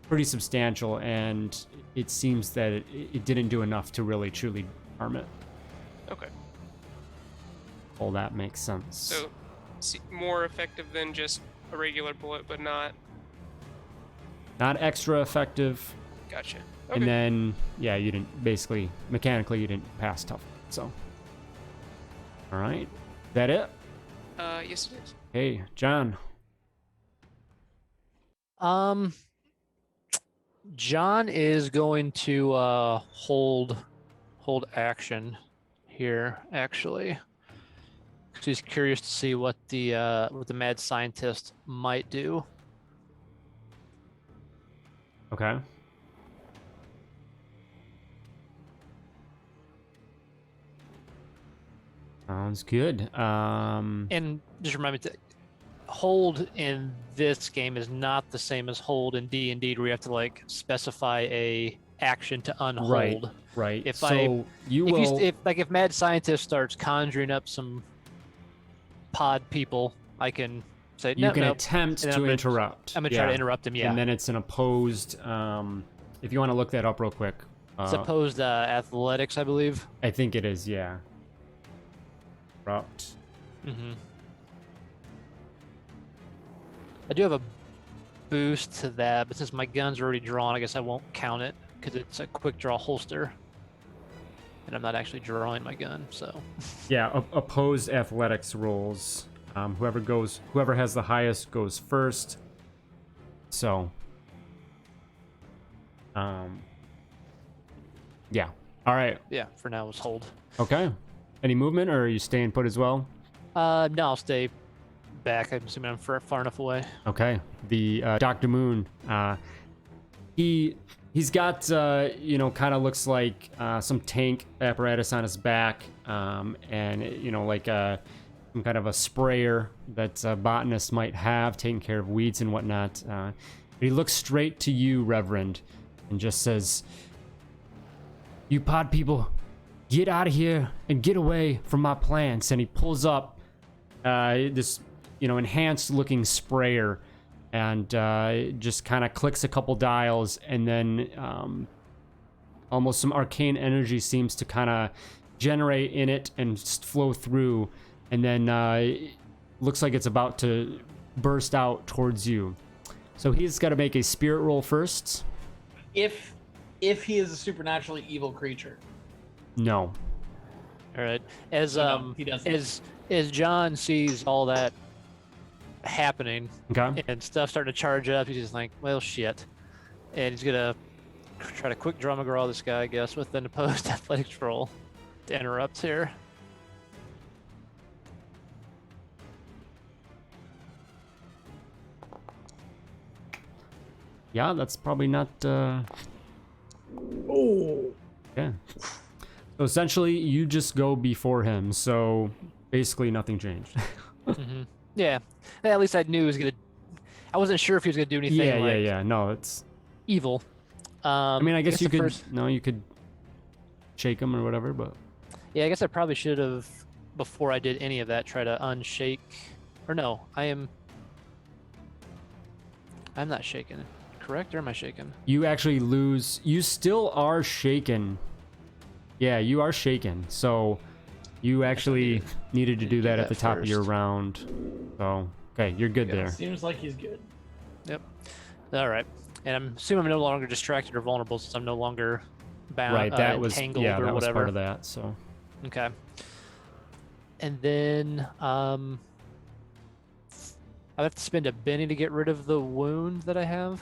pretty substantial, and it seems that it didn't do enough to really truly harm it. okay. Oh, that makes sense. So, more effective than just a regular bullet, but not. Not extra effective. Gotcha. Okay. And then, yeah, you didn't, basically, mechanically, you didn't pass tough. So, all right. That it? Yes, it is. Hey, John. John is going to hold action here, actually. He's curious to see what the mad scientist might do. Okay. Sounds good. And just remind me to hold in this game is not the same as hold in D&D, where you have to like specify a action to unhold. Right. If so you if will. if mad scientist starts conjuring up some pod people, I can say You no, can no. attempt And to I'm gonna- interrupt. I'm gonna try to interrupt him. Yeah. And then it's an opposed. If you want to look that up real quick. It's opposed athletics, I believe. I think it is. Yeah. Interrupt. Mm-hmm. I do have a boost to that, but since my gun's already drawn, I guess I won't count it because it's a quick draw holster, and I'm not actually drawing my gun. So Yeah. Opposed athletics rolls. Whoever has the highest goes first. So. Yeah. All right. yeah, for now it's hold. Okay. Any movement, or are you staying put as well? No, I'll stay back. I'm assuming I'm far enough away. Okay. The Dr. Moon, he's got kind of looks like some tank apparatus on his back, and like some kind of a sprayer that a botanist might have, taking care of weeds and whatnot. But he looks straight to you, Reverend, and just says, "You pod people, get out of here and get away from my plants." And he pulls up this, you know, enhanced looking sprayer, and it just kind of clicks a couple dials, and then almost some arcane energy seems to kind of generate in it and flow through, and then it looks like it's about to burst out towards you. So he's got to make a spirit roll first. If he is a supernaturally evil creature. All No. right. As No, he doesn't. as John sees all that happening Okay. and stuff starting to charge up, he's just like, well, shit. And he's gonna try to quick draw McGraw this guy, I guess, with an opposed athletics roll to interrupt here. Yeah, that's probably not. Oh, Yeah. So essentially, you just go before him. So basically, nothing changed. Hmm. Yeah. At least I knew he was gonna. I wasn't sure if he was gonna do anything yeah. No, it's. evil. I mean, I guess you the could. first- No, you could shake him or whatever, but. Yeah, I guess I probably should have, before I did any of that, try to unshake. Or no, I'm not shaken. Correct, or am I shaken? You actually lose. You still are shaken. Yeah, you are shaken. So you actually needed to do that at the top of your first. round. So, okay, you're good there. Seems like he's good. Yep. All right. And I'm assuming I'm no longer distracted or vulnerable since I'm no longer bound, Right, that was. entangled Yeah, or that was whatever. part of that. So. Okay. And then I have to spend a Benny to get rid of the wound that I have.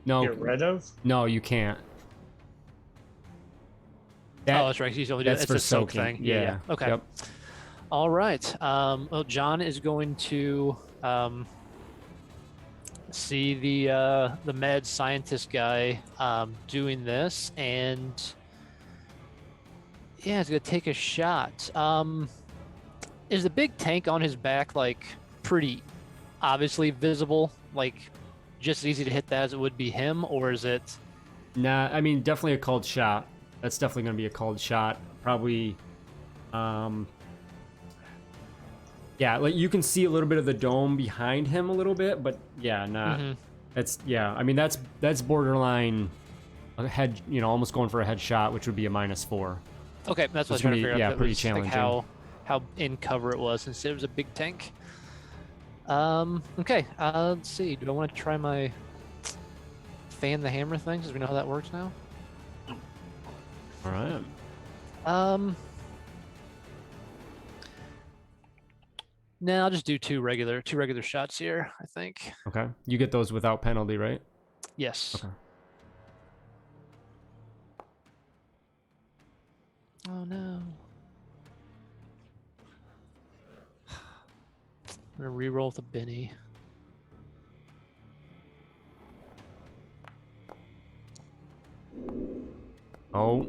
No, get rid of? no, you can't. Oh, that's right. He's only doing that's it's for a soak soaking. thing. Yeah. Okay. Yep. All right. Well, John is going to see the med scientist guy doing this, and yeah, he's gonna take a shot. Is the big tank on his back like pretty obviously visible, like just as easy to hit that as it would be him, or is it? Nah, I mean, definitely a called shot. That's definitely going to be a called shot. Probably, yeah, like you can see a little bit of the dome behind him a little bit, but yeah, not. Mhm. That's yeah. I mean, that's borderline a head. You know, almost going for a headshot, which would be a -4. Okay, that's what I was It's trying gonna to be- figure out. yeah, if it pretty was, challenging. Like how in cover it was since it was a big tank. Okay. Let's see. Do I want to try my fan the hammer thing? Since we know how that works now. All right. No, I'll just do two regular shots here, I think. Okay. You get those without penalty, right? Yes. Okay. Oh no. I'm gonna reroll with a Benny. Oh.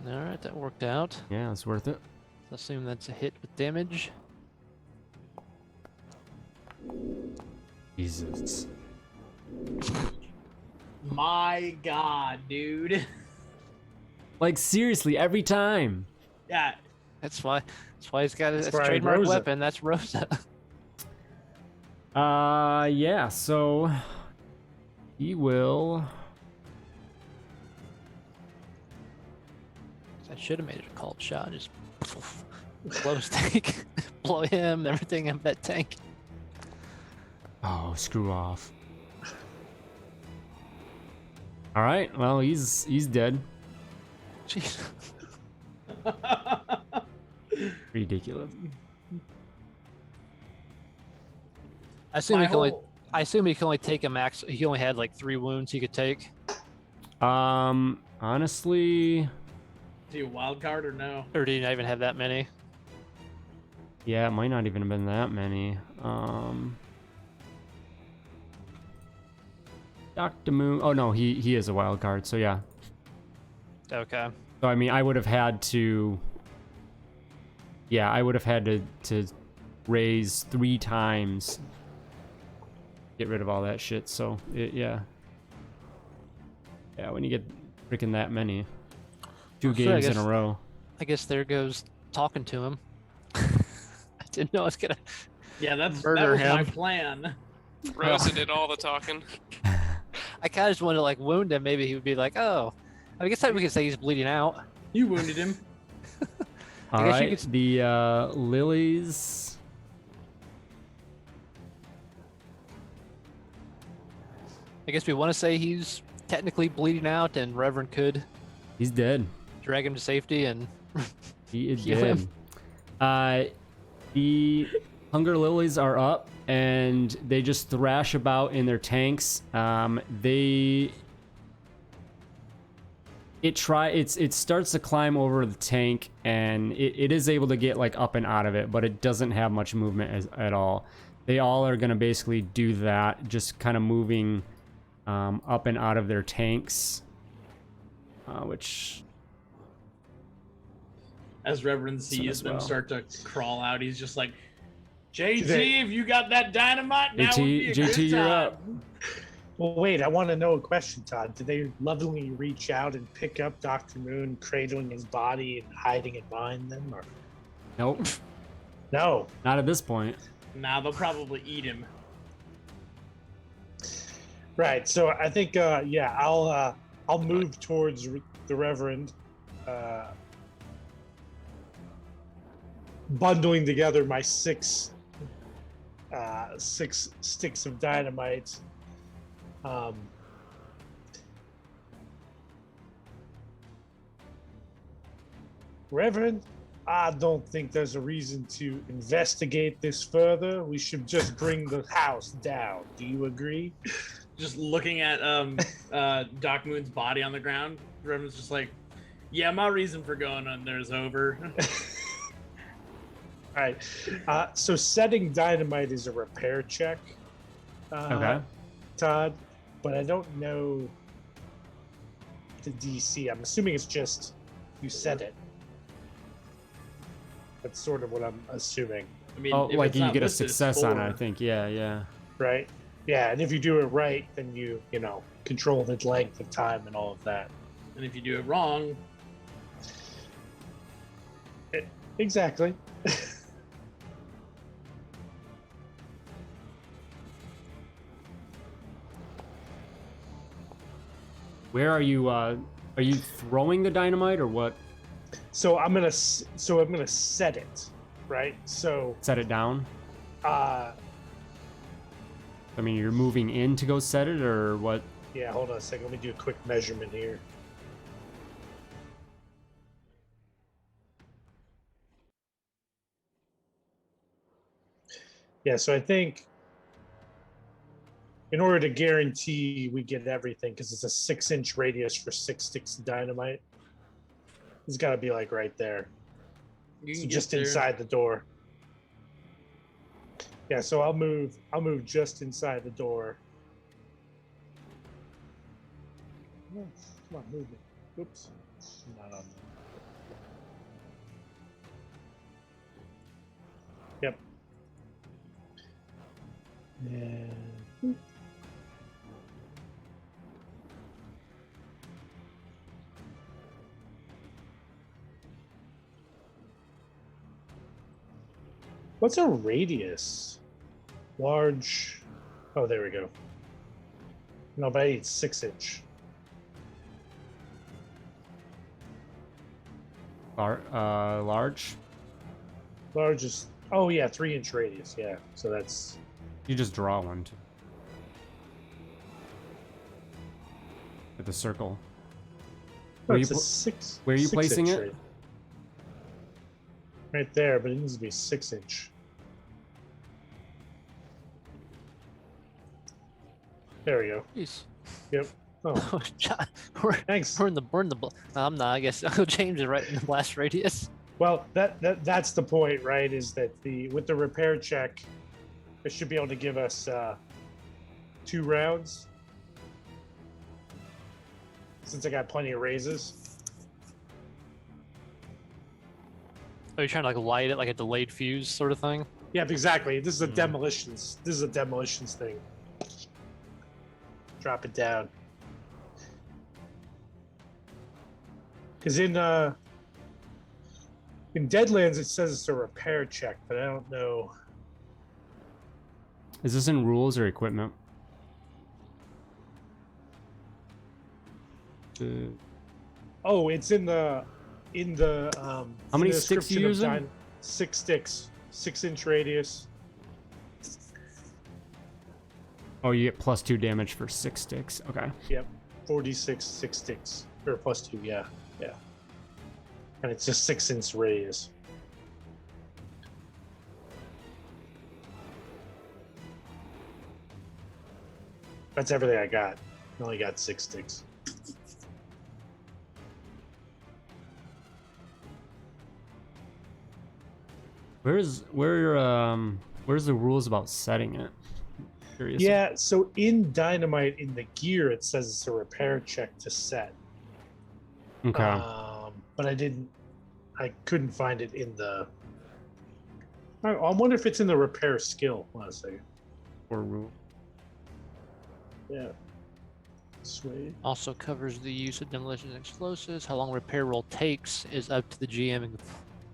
Alright, that worked out. Yeah, it's worth it. Assume that's a hit with damage. Jesus. My God, dude. Like seriously, every time. Yeah. That's why he's got his That's right, trademark Rosa. weapon. That's Rosa. Yeah, so he will. I should have made it a called shot. Just blow his tank, blow him, everything in that tank. Oh, screw off. All right, well, he's dead. Jeez. Ridiculous. I assume My he can only. whole- I assume he can only take a max. He only had like 3 wounds he could take. Honestly, Is he a wild card or no? Or did he not even have that many? yeah, it might not even have been that many. Dr. Moon. Oh no, he is a wild card. So yeah. Okay. So I mean, I would have had to. Yeah, I would have had to raise 3 times. Get rid of all that shit. So yeah. Yeah, when you get freaking that many. 2 Well, sure, I games in a guess- row. I guess there goes talking to him. I didn't know I was gonna. Yeah, that Murder was my him. plan. Rosa did all the talking. I kind of just wanted to like wound him. Maybe he would be like, "Oh, I guess we could say he's bleeding out." You wounded him. All guess you right, could- the lilies. I guess we want to say he's technically bleeding out, and Reverend could He's dead. drag him to safety and He is Heal dead. him. The hunger lilies are up, and they just thrash about in their tanks. It starts to climb over the tank, and it is able to get like up and out of it, but it doesn't have much movement at all. They all are gonna basically do that, just kind of moving up and out of their tanks, which As Reverend sees as them well. start to crawl out, he's just like, JT, They- if you got that dynamite, now would be a JT, good you're time." up. Well, wait, I want to know a question, Todd. Did they lovingly reach out and pick up Dr. Moon, cradling his body and hiding it behind them? Or Nope, no? not at this point. Nah, they'll probably eat him. Right. So I think, yeah, I'll move towards the Reverend, bundling together my six sticks of dynamite. Reverend, I don't think there's a reason to investigate this further. We should just bring the house down. Do you agree? Just looking at Doc Moon's body on the ground, Reverend's just like, yeah, my reason for going on there is over. All right. So setting dynamite is a repair check, Okay. Todd, but I don't know the DC. I'm assuming it's just you set it. That's sort of what I'm assuming, I mean, Oh, if like it's you not get a listed, it's success on it, I 4. think. Yeah. right? Yeah, and if you do it right, then you control the length of time and all of that. And if you do it wrong, Exactly. Where are you? Are you throwing the dynamite or what? So I'm gonna set it, right? So Set it down. uh I mean, you're moving in to go set it, or what? yeah, hold on a second. Let me do a quick measurement here. Yeah, so I think in order to guarantee we get everything, because it's a 6-inch radius for 6 sticks of dynamite, it's got to be like right there. you So can just get there. inside the door. Yeah, so I'll move just inside the door. No, come on, move it. Oops. Not on there. Yep. And what's a radius? Large. Oh, there we go. No, but I need 6-inch. Large. Large is, oh yeah, 3-inch radius. Yeah, so that's You just draw one. With a circle. no, Where it's you a pl- 6. where are you placing 6-inch it? radius. Right there, but it needs to be 6-inch. There we go. Jeez. Yep. Oh, Oh, John, we're thanks. we're in the I'm not. I guess I'll change it right in the blast radius. Well, that's the point, right? Is that with the repair check, it should be able to give us 2 rounds. Since I got plenty of raises. Are you trying to like light it like a delayed fuse sort of thing? Yep, exactly. This is a Mhm. demolitions. This is a demolitions thing. Drop it down. Because in Deadlands it says it's a repair check, but I don't know. Is this in rules or equipment? Oh, it's in the How many the sticks you description of using? 6 sticks, 6-inch radius. Oh, you get +2 damage for 6 sticks. Okay. Yep, 46 6 sticks or +2. Yeah, yeah. And it's just 6-inch radius. That's everything I got. I only got 6 sticks. Where's the rules about setting it? Curious. Yeah, so in Dynamite, in the gear, it says it's a repair check to set. Okay. But I couldn't find it in the. I wonder if it's in the repair skill. Hold on a second. Or rule. Yeah. SWADE. Also covers the use of demolition and explosives. How long a repair roll takes is up to the GM and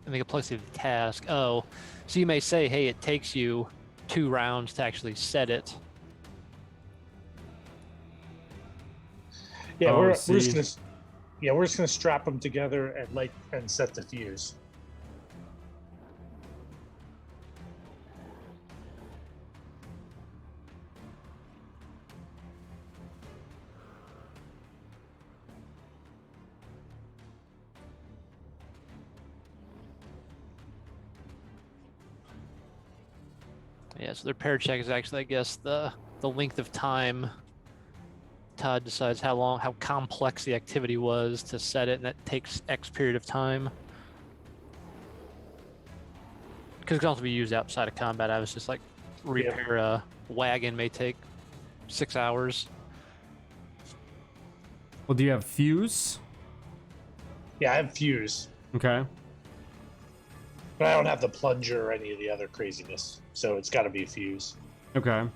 the complexity of the task. Oh, so you may say, hey, it takes you 2 rounds to actually set it. Yeah, Oh, we're just see. we're just gonna strap them together and light and set the fuse. Yeah, so the repair check is actually, I guess, the length of time. Todd decides how complex the activity was to set it, and that takes X period of time. Because it can also be used outside of combat. I was just like, repair a wagon may take 6 hours. Well, do you have fuse? Yeah, I have fuse, Okay. but I don't have the plunger or any of the other craziness, so it's got to be fuse. Okay.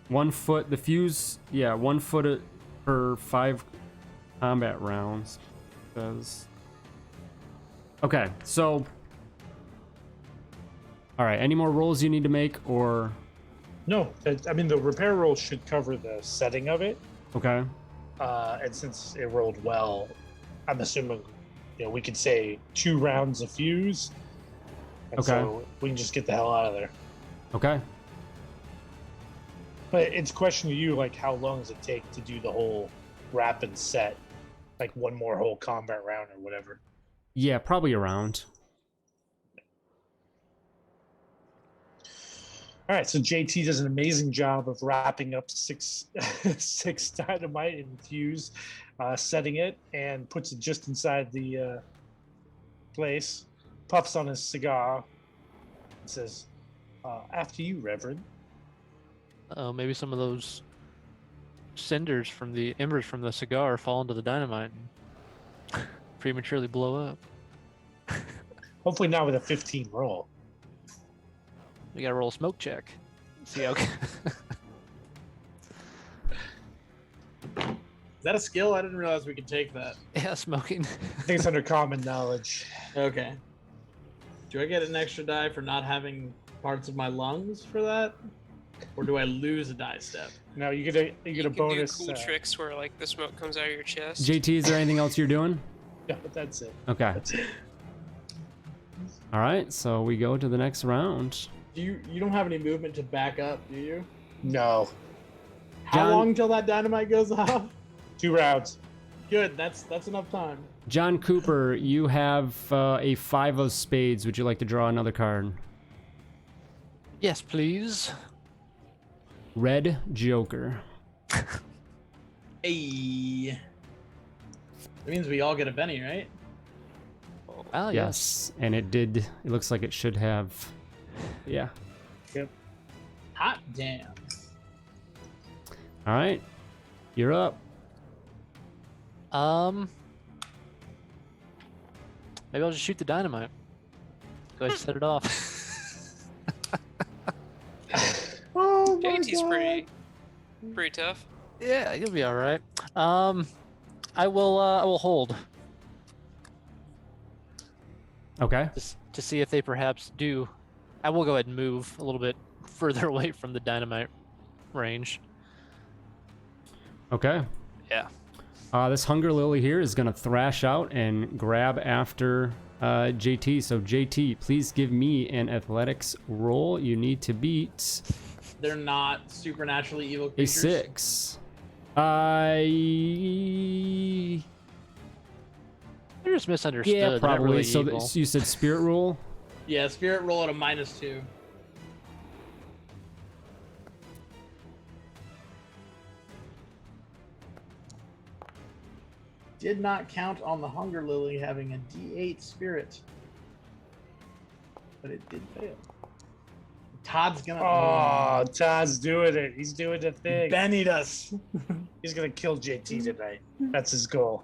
1 foot. The fuse. Yeah, 1 foot per 5 combat rounds. Says. Okay, so. All right. Any more rolls you need to make, or? No, I mean the repair roll should cover the setting of it, Okay. and since it rolled well, I'm assuming we could say 2 rounds of fuse, and Okay. so we can just get the hell out of there. Okay. But it's a question to you, like how long does it take to do the whole wrap and set, like one more whole combat round or whatever. Yeah, probably around. All right, so JT does an amazing job of wrapping up six dynamite and fuse, setting it, and puts it just inside the place. Puffs on his cigar and says, "After you, Reverend." Maybe some of those cinders from the embers from the cigar fall into the dynamite and prematurely blow up. Hopefully not with a 15 roll. We gotta roll a smoke check. See how. Is that a skill? I didn't realize we could take that. Yeah, smoking. I think it's under common knowledge. Okay. Do I get an extra die for not having parts of my lungs for that? Or do I lose a die step? No, you get a You can bonus. do cool tricks where like the smoke comes out of your chest. JT, is there anything else you're doing? Yeah, but that's it. Okay. That's it. All right, so we go to the next round. You don't have any movement to back up, do you? No, How John- long till that dynamite goes off? 2 rounds. Good, that's enough time. John Cooper, you have a 5 of spades. Would you like to draw another card? Yes, please. Red Joker. Hey. That means we all get a Benny, right? Oh, Yes, and it looks like it should have. Yeah. Hot damn. All right, you're up. Maybe I'll just shoot the dynamite. Go ahead and set it off. Oh my JT's God. pretty tough. Yeah, you'll be all right. I will hold Okay. to see if they perhaps do. I will go ahead and move a little bit further away from the dynamite range. Okay. Yeah. This Hunger Lily here is going to thrash out and grab after JT. So JT, please give me an athletics roll. You need to beat They're not supernaturally evil a creatures. 6. They're just misunderstood. Yeah, They're not probably. really So evil. you said spirit roll? Yeah, spirit roll at a -2. Did not count on the Hunger Lily having a D8 spirit, but it did fail. Todd's gonna. Oh, Todd's doing it. He's doing the thing. Bennied us. He's gonna kill JT tonight. That's his goal.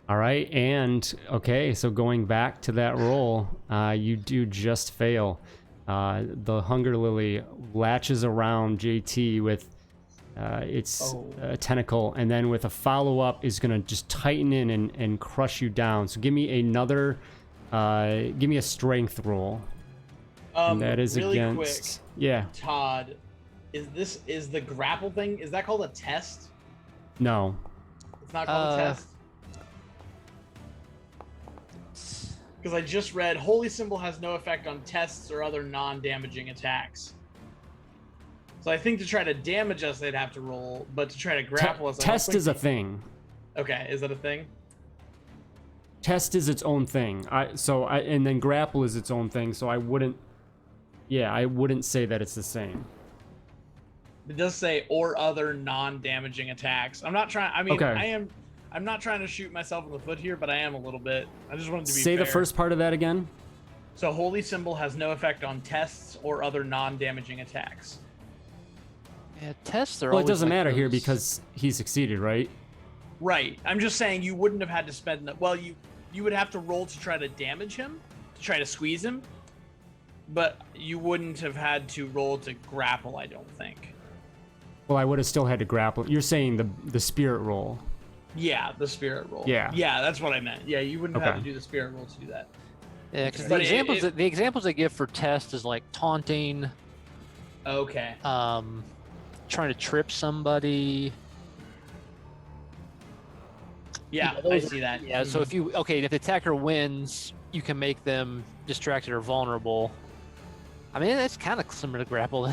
All right, and okay, so going back to that roll, you do just fail. The Hunger Lily latches around JT with its tentacle, and then with a follow-up is going to just tighten in and crush you down. So give me another, give me a strength roll. And that is really against, quick, yeah, Todd, is the grapple thing, is that called a test? no. It's not called a test? Because I just read Holy Symbol has no effect on tests or other non-damaging attacks. So I think to try to damage us, they'd have to roll, but to try to grapple us, I don't Test think is a thing. Okay, is that a thing? Test is its own thing. And then grapple is its own thing. So I wouldn't say that it's the same. It does say or other non-damaging attacks. I'm not trying. I mean, Okay. I'm not trying to shoot myself in the foot here, but I am a little bit. I just wanted to be Say fair. the first part of that again. So Holy Symbol has no effect on tests or other non-damaging attacks. Yeah, tests are Well, it always doesn't like matter here those- because he succeeded, right? Right. I'm just saying you wouldn't have had to spend. Well, you would have to roll to try to damage him, to try to squeeze him, but you wouldn't have had to roll to grapple. I don't think. Well, I would have still had to grapple. You're saying the spirit roll. Yeah, the spirit roll. Yeah. Yeah, that's what I meant. Yeah, you wouldn't have had Okay. to do the spirit roll to do that. Yeah, because But the examples they give for test is like taunting, Okay. trying to trip somebody. Yeah, I those see that. Yeah, so if the attacker wins, you can make them distracted or vulnerable. I mean, that's kind of similar to grapple.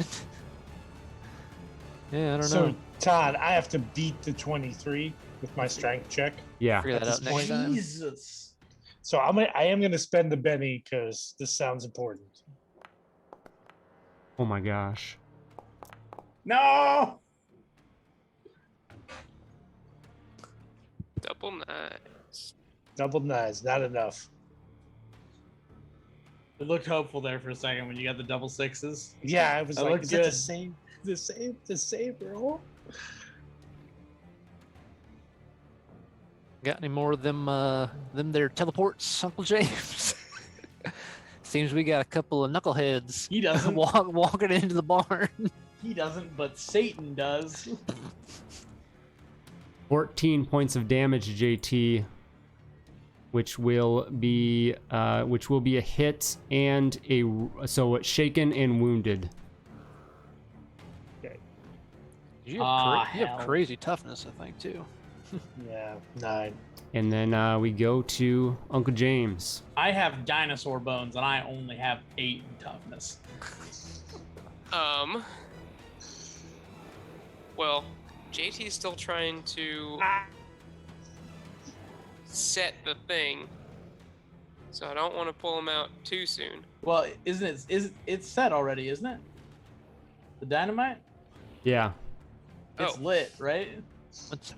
Yeah, I don't So, know. Todd, I have to beat the 23 with my strength check. Yeah. Figure that out next time. Jesus. So I am gonna spend the Benny because this sounds important. Oh my gosh. No. Double nines. Double nines, not enough. It looked hopeful there for a second when you got the double sixes. Yeah, I was That like, looked is it the good. same? The same roll? Got any more of them there teleports, Uncle James? Seems we got a couple of knuckleheads He doesn't. walking into the barn. He doesn't, but Satan does. 14 points of damage, JT, which will be a hit and so shaken and wounded. You Ah, have hell. crazy toughness, I think, too. Yeah, 9. And then we go to Uncle James. I have dinosaur bones, and I only have 8 in toughness. Well, JT's still trying to set the thing, so I don't want to pull him out too soon. Well, it's set already, isn't it? The dynamite? Yeah. It's Oh. lit, right?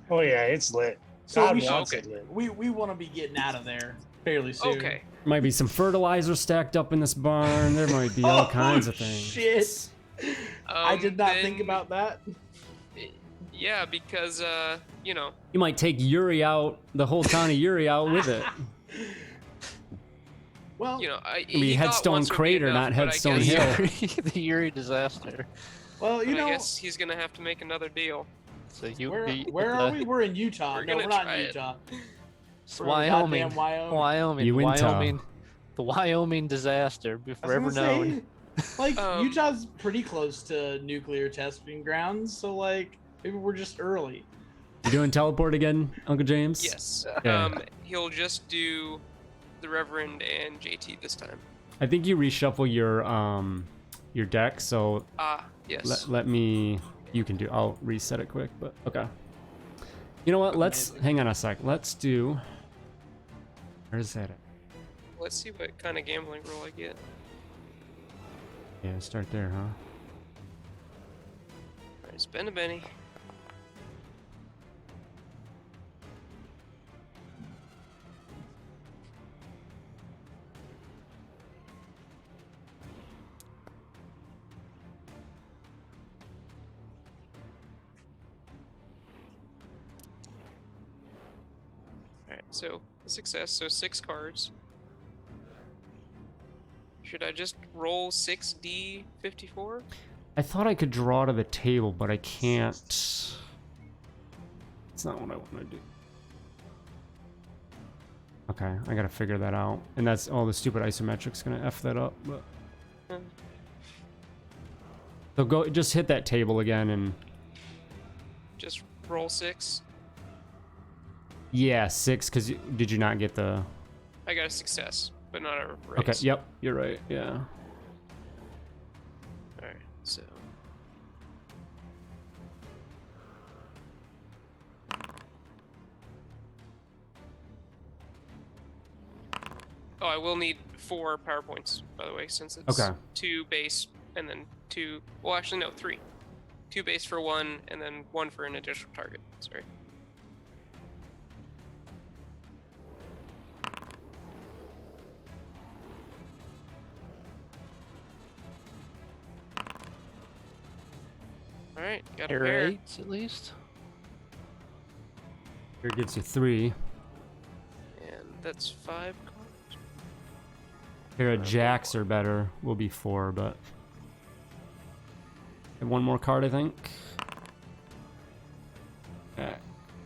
Oh yeah, it's lit. So God we should- wants Okay. it lit. We want to be getting out of there fairly soon. Okay. Might be some fertilizer stacked up in this barn. There might be all kinds of things. Shit. I did not think then- about that. Yeah, because You might take Yuri out, the whole town of Yuri out with it. Well, It'd be Headstone Crater, not Headstone Hill. The Yuri disaster. well, I guess he's gonna have to make another deal. So you Where are we? We're in Utah. We're No, gonna we're not try in it. Utah. It's We're in Wyoming. goddamn Wyoming. Wyoming. Uinta. The Wyoming disaster, I was forever gonna known. say, like Um, Utah's pretty close to nuclear testing grounds, so like maybe we're just early. You doing teleport again, Uncle James? Yes. Okay. He'll just do the Reverend and JT this time. I think you reshuffle your deck, so Ah, yes. let me. You can do. I'll reset it quick, but okay. You know what? Let's hang on a sec. Let's do. Where's that at? Let's see what kind of gambling roll I get. Yeah, start there, huh? Alright, spend a penny. Alright, so a success, so 6 cards. Should I just roll 6d54? I thought I could draw to the table, but I can't. It's not what I want to do. Okay, I gotta figure that out. And that's all the stupid isometrics gonna F that up. But Hmm. so go, just hit that table again and. Just roll 6. Yeah, 6, because did you not get the. I got a success, but not a raise. Okay, yep, you're right, yeah. Alright, so. Oh, I will need 4 power points, by the way, since it's Okay. 2 base and then 2. Well, actually, no, 3. 2 base for 1, and then 1 for an additional target. Sorry. Alright, got a Pair pair. 8s at least. Here gives you 3. And that's 5 cards. Pair of jacks are better. Will be 4, but. And one more card, I think. Yeah.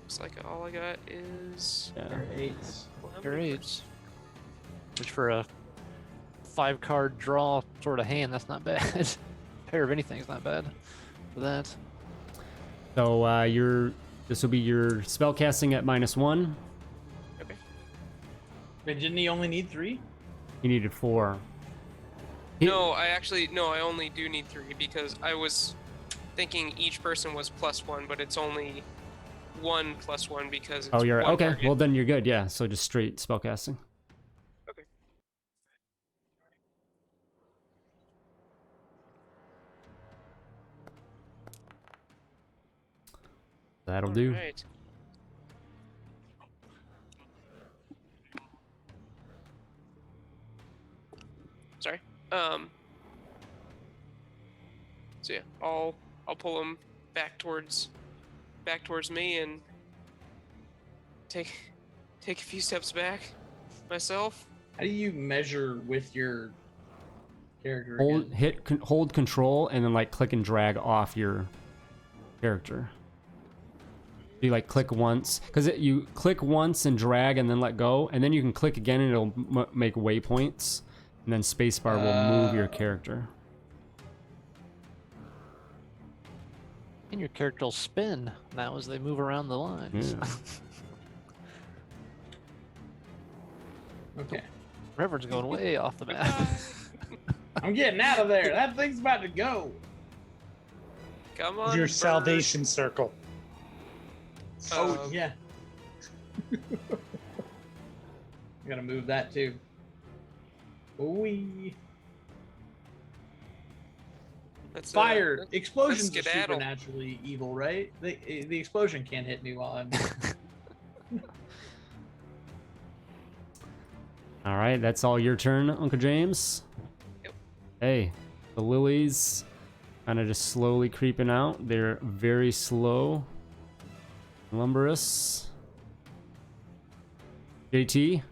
Looks like all I got is. Yeah. Pair of 8s. Well, how Pair many 8s. Which for a 5-card draw sort of hand, that's not bad. Pair of anything's not bad for that. So this will be your spell casting at -1. Okay. Wait, didn't he only need 3? You needed 4. No, I only do need 3 because I was thinking each person was +1, but it's only 1 + 1 because it's Oh, you're one okay. target. Well, then you're good. Yeah. So just straight spell casting. Okay. That'll do. Alright. Sorry. So yeah, I'll pull him back towards me and take a few steps back myself. How do you measure with your character? Hold again? hold control and then like click and drag off your character. You like click once because you click once and drag and then let go, and then you can click again and it'll make waypoints, and then spacebar will move your character. And your character will spin now as they move around the lines. Yeah. Okay. Reverend's going way off the map. I'm getting out of there. That thing's about to go. Come on. Your bird. salvation circle. Oh, yeah. I gotta move that too. Wee. Let's, Fire. Explosions are skedaddle. supernaturally evil, right? The explosion can't hit me while I'm. All right, that's all your turn, Uncle James. Yep. Hey, the lilies kind of just slowly creeping out. They're very slow. Lumberous. JT.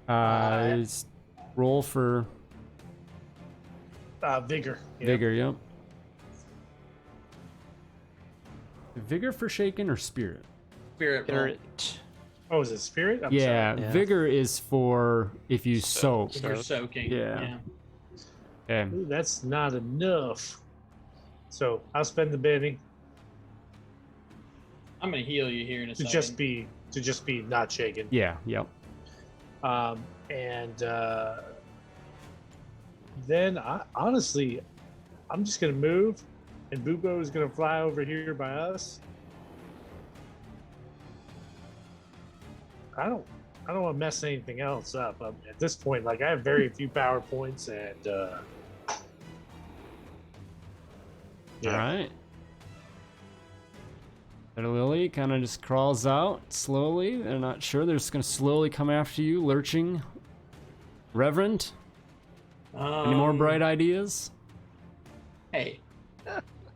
Is roll for Vigor. Yeah. vigor, yep. vigor for shaken or spirit? Spirit. roll. Spirit. Oh, is it spirit? I'm Yeah, Yeah. vigor is for if you soak. If you're soaking. Yeah. Okay. Ooh, that's not enough. So I'll spend the Benny I'm gonna heal you here in a to second. just be not shaken. Yeah. Yep. And then honestly, I'm just gonna move, and Bubo is gonna fly over here by us. I don't want to mess anything else up. At this point, like I have very few power points, and yeah. All right. Little Lily kind of just crawls out slowly. They're not sure. They're just going to slowly come after you, lurching. Reverend, any more bright ideas? Hey,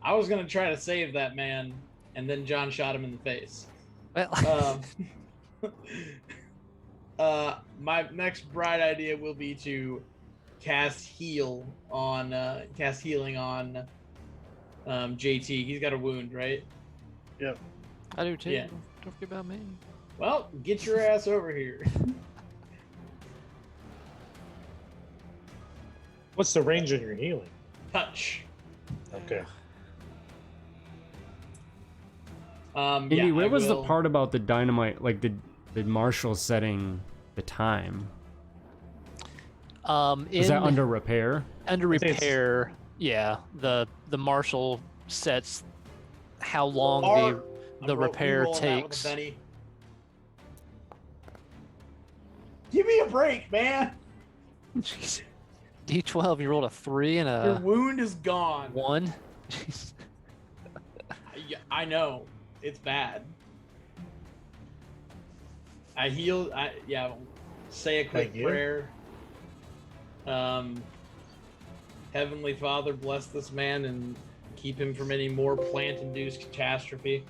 I was gonna try to save that man, and then John shot him in the face. Well, My next bright idea will be to cast healing on JT. He's got a wound, right? Yep. I do too. Yeah. Don't forget about me. Well, get your ass over here. What's the range on your healing? Touch. Okay. Indy, Yeah, where I was the will- part about the dynamite, like the marshal setting the time? Is that under repair? under I think it's- repair? Yeah, the marshal sets how long Or- the I'm repair re-rolling that with a takes. Benny. Give me a break, man. Jeez. D12, you rolled a 3 and Your a wound is gone. 1. Jeez. Yeah, I know. It's bad. I heal. Say a quick Thank you. prayer. Heavenly Father, bless this man and keep him from any more plant-induced catastrophe.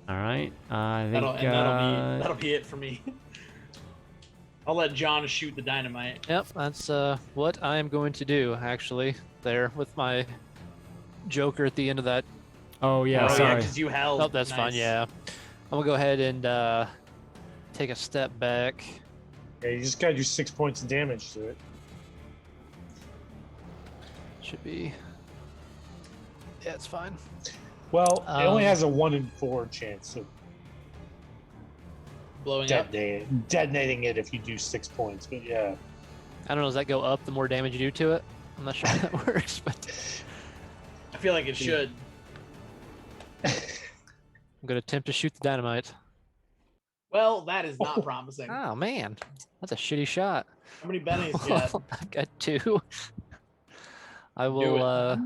All right. I think That'll be it for me. I'll let John shoot the dynamite. Yep, that's what I am going to do, actually, there with my Joker at the end of that. Oh yeah, Oh, sorry. because you held. Oh, that's fine, Nice. yeah. I'm going to go ahead and take a step back. Yeah, you just got to do 6 points of damage to it. Should be. Yeah, it's fine. Well, it only Um, has a 1 in 4 chance of Blowing up. detonating it if you do 6 points. But yeah, I don't know, does that go up the more damage you do to it? I'm not sure how that works, but I feel like it should. I'm going to attempt to shoot the dynamite. Well, that is not promising. Oh, man. That's a shitty shot. How many bennies you got? I've got 2. I Do will. it.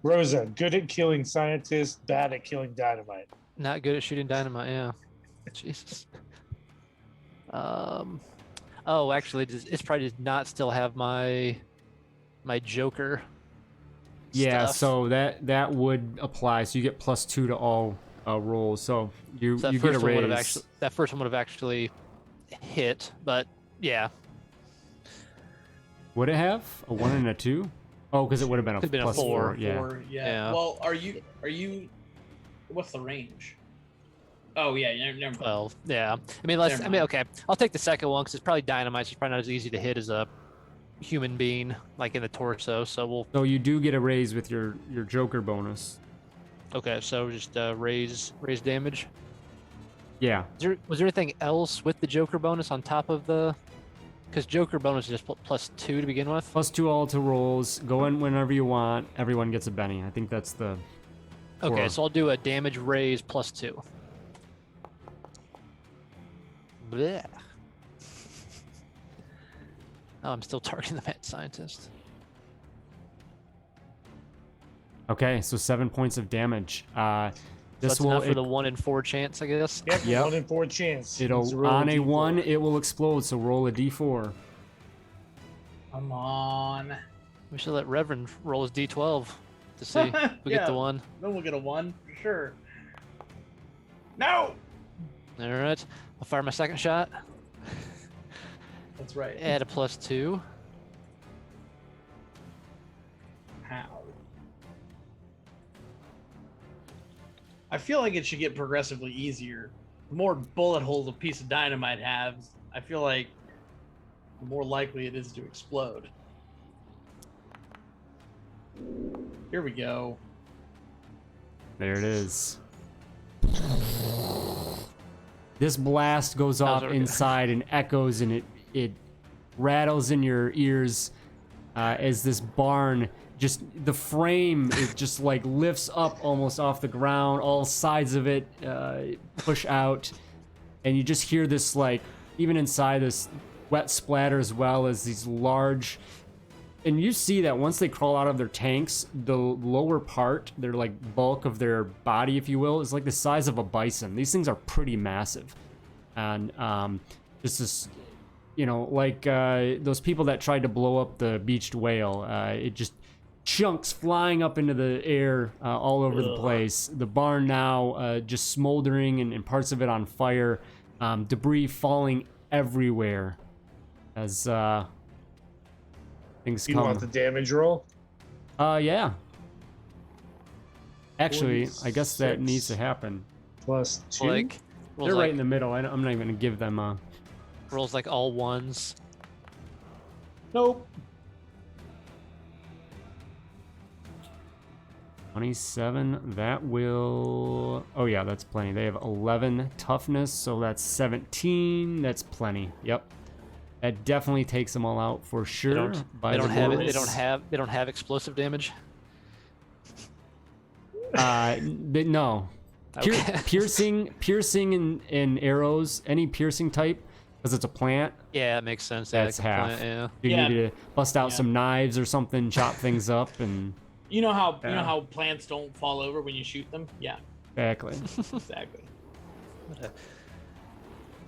Rosa, good at killing scientists, bad at killing dynamite. Not good at shooting dynamite, yeah. Jesus. Oh, actually, it's probably does not still have my Joker. Yeah, stuff. so that would apply. So you get +2 to all rolls. So you So that you get a first one would have raise. actually that first one would have actually hit, but yeah, Would it have a 1 and a 2? Oh, because it would have been a Could've been a +4. 4. Yeah. Yeah. Yeah. Well, are you? What's the range? Oh yeah, never mind. 12. Yeah, I mean, let's. Never I mean, mind. okay, I'll take the second one because it's probably dynamite. So it's probably not as easy to hit as a human being, like in the torso. So we'll. So you do get a raise with your Joker bonus. Okay, so just raise damage. Yeah. Was there anything else with the Joker bonus on top of the? Because Joker bonus is just +2 to begin with. +2 all to rolls. Go in whenever you want. Everyone gets a Benny. I think that's the. Okay, Four. so I'll do a damage raise +2. Blech. Oh, I'm still targeting the mad scientist. Okay, so 7 points of damage. So This that's will enough for the 1 in 4 chance, I guess. Yep, Yep. 1 in 4 chance. it'll Just roll on a D4. 1 it will explode. So roll a d4. Come on. We should let Reverend roll his D12 to see if we get the Yeah. 1. Then we'll get a 1 for sure. No. All right, I'll fire my second shot. That's right. Add a +2. How? I feel like it should get progressively easier. The more bullet holes a piece of dynamite has, I feel like the more likely it is to explode. Here we go. There it is. This blast goes off there we go. inside and echoes, and it rattles in your ears as this barn, just the frame, it just like lifts up almost off the ground. All sides of it push out, and you just hear this, like, even inside, this wet splatter, as well as these large. And you see that once they crawl out of their tanks, the lower part, their like bulk of their body, if you will, is like the size of a bison. These things are pretty massive. And just this, you know, like those people that tried to blow up the beached whale, it just chunks flying up into the air all over the place. The barn now just smoldering and parts of it on fire. Debris falling everywhere as things You come. want the damage roll? Yeah. Actually, I guess that 46. needs to happen. Plus 2. Like rolls They're right like, in the middle. I'm not even gonna give them a. rolls like all ones. Nope. 27. That will. Oh yeah, that's plenty. They have 11 toughness, so that's 17. That's plenty. Yep. That definitely takes them all out for sure. They don't have it. They don't have explosive damage. No. Okay. Piercing and arrows, any piercing type, because it's a plant. Yeah, that makes sense. That's like a half. plant, yeah. You Yeah. need to bust out Yeah. some knives or something, chop things up, and You know how Yeah. plants don't fall over when you shoot them? Yeah, exactly. exactly.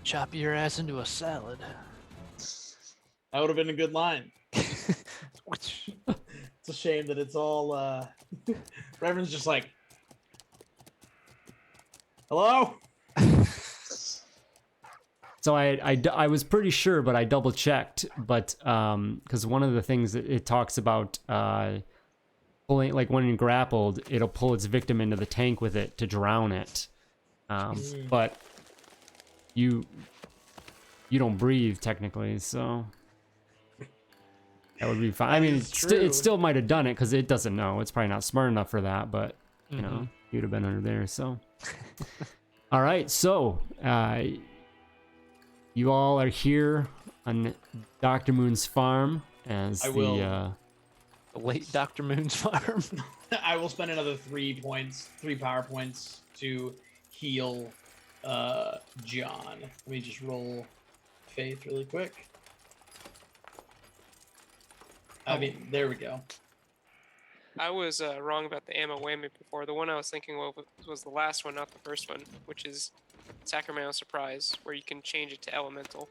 Chop your ass into a salad. That would have been a good line. It's a shame that it's all Reverend's just like, hello? So I was pretty sure, but I double checked. But because one of the things that it talks about pulling, like when grappled, it'll pull its victim into the tank with it to drown it. But you don't breathe technically, so that would be fine. I mean, it still might have done it because it doesn't know. It's probably not smart enough for that, but you know, you'd have been under there. So, all right. So, you all are here on Dr. Moon's farm as The late Dr. Moon's farm. I will spend another 3 power points to heal John. Let me just roll faith really quick. I mean, there we go. I was wrong about the ammo whammy before. The one I was thinking of was the last one, not the first one, which is Sacramento Surprise, where you can change it to elemental.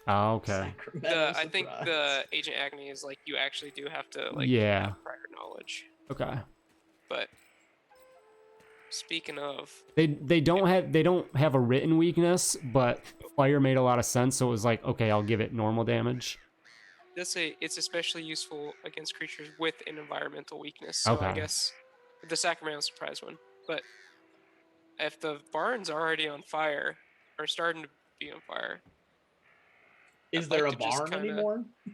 Oh, okay. Sacramento I think surprise. the Agent Agony is like you actually do have to Yeah. have prior knowledge. Okay. But speaking of, They don't have a written weakness, but fire made a lot of sense, so it was like, okay, I'll give it normal damage. it's especially useful against creatures with an environmental weakness. So I Okay. guess the Sacramento Surprise one. But if the barn's already on fire or starting to be on fire, Is I'd there like a to just barn kinda- anymore? I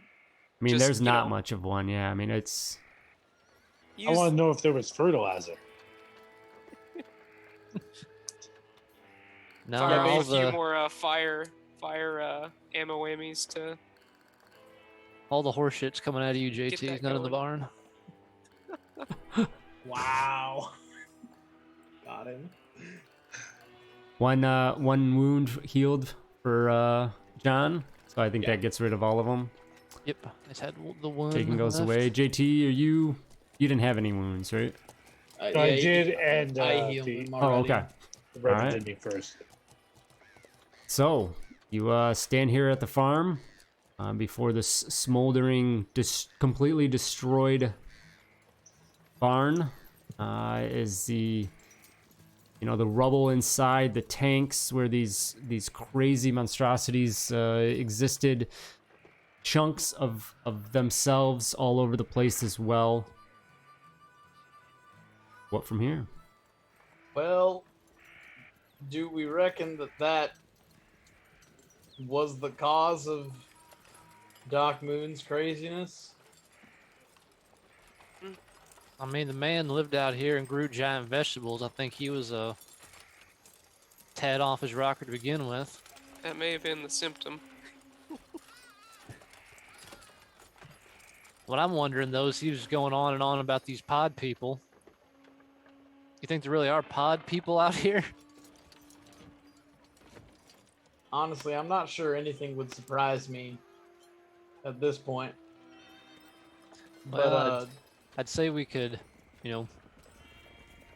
mean, Just, there's you not know. much of one. Yeah, I mean, it's I want to know if there was fertilizer. No, fire all a few the more fire ammo whammies to. horse shit's coming out of you, Get JT. that Not in the going. barn. Wow. Got him. one wound healed for John, so I think Yeah. that gets rid of all of them. Yep, I just had the one. Taken goes left. away. JT, you didn't have any wounds, right? I did, and I healed the, him Oh, already. okay. the Reverend Alright. did me first. So you stand here at the farm before this smoldering, completely destroyed barn. Is the the rubble inside the tanks where these crazy monstrosities existed. Chunks of themselves all over the place as well. What from here? Well, do we reckon that was the cause of Doc Moon's craziness? I mean, the man lived out here and grew giant vegetables. I think he was a tad off his rocker to begin with. That may have been the symptom. What I'm wondering, though, is he was going on and on about these pod people. You think there really are pod people out here? Honestly, I'm not sure anything would surprise me at this point. Well, But I'd say we could, you know,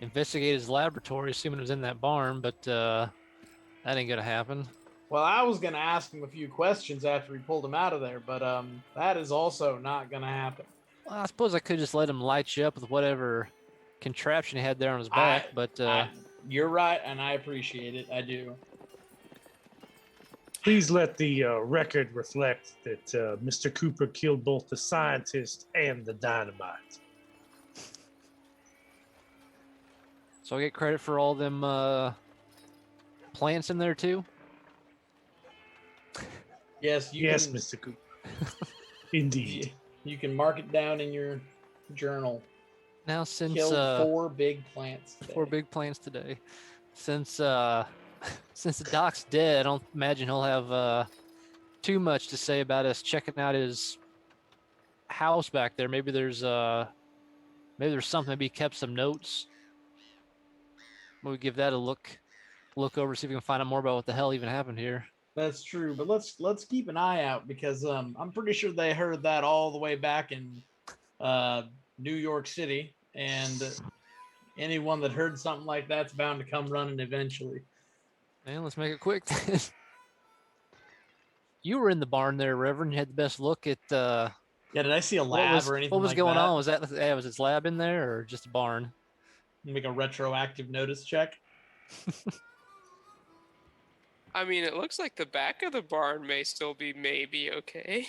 investigate his laboratory, assuming it was in that barn, but that ain't gonna happen. well, I was gonna ask him a few questions after we pulled him out of there, but that is also not gonna happen. Well, I suppose I could just let him light you up with whatever contraption he had there on his back, but You're right, and I appreciate it. I do. Please let the record reflect that Mr. Cooper killed both the scientist and the dynamite. so I get credit for all them plants in there too. Yes, you Yes, can. Mr. Cooper. Indeed. You can mark it down in your journal. Now since Killed 4 big plants. Today. 4 big plants today, since since the doc's dead, I don't imagine he'll have too much to say about us checking out his house back there. Maybe there's something. Maybe he kept some notes. We'll give that a look over, see if we can find out more about what the hell even happened here. That's true, but let's keep an eye out because I'm pretty sure they heard that all the way back in New York City, and anyone that heard something like that's bound to come running eventually. Man, let's make it quick. You were in the barn there, Reverend. You had the best look at Yeah, did I see a what lab was, or anything what was like going that? on? Was his lab in there or just a barn? Make a retroactive notice check. I mean, it looks like the back of the barn may still be maybe okay.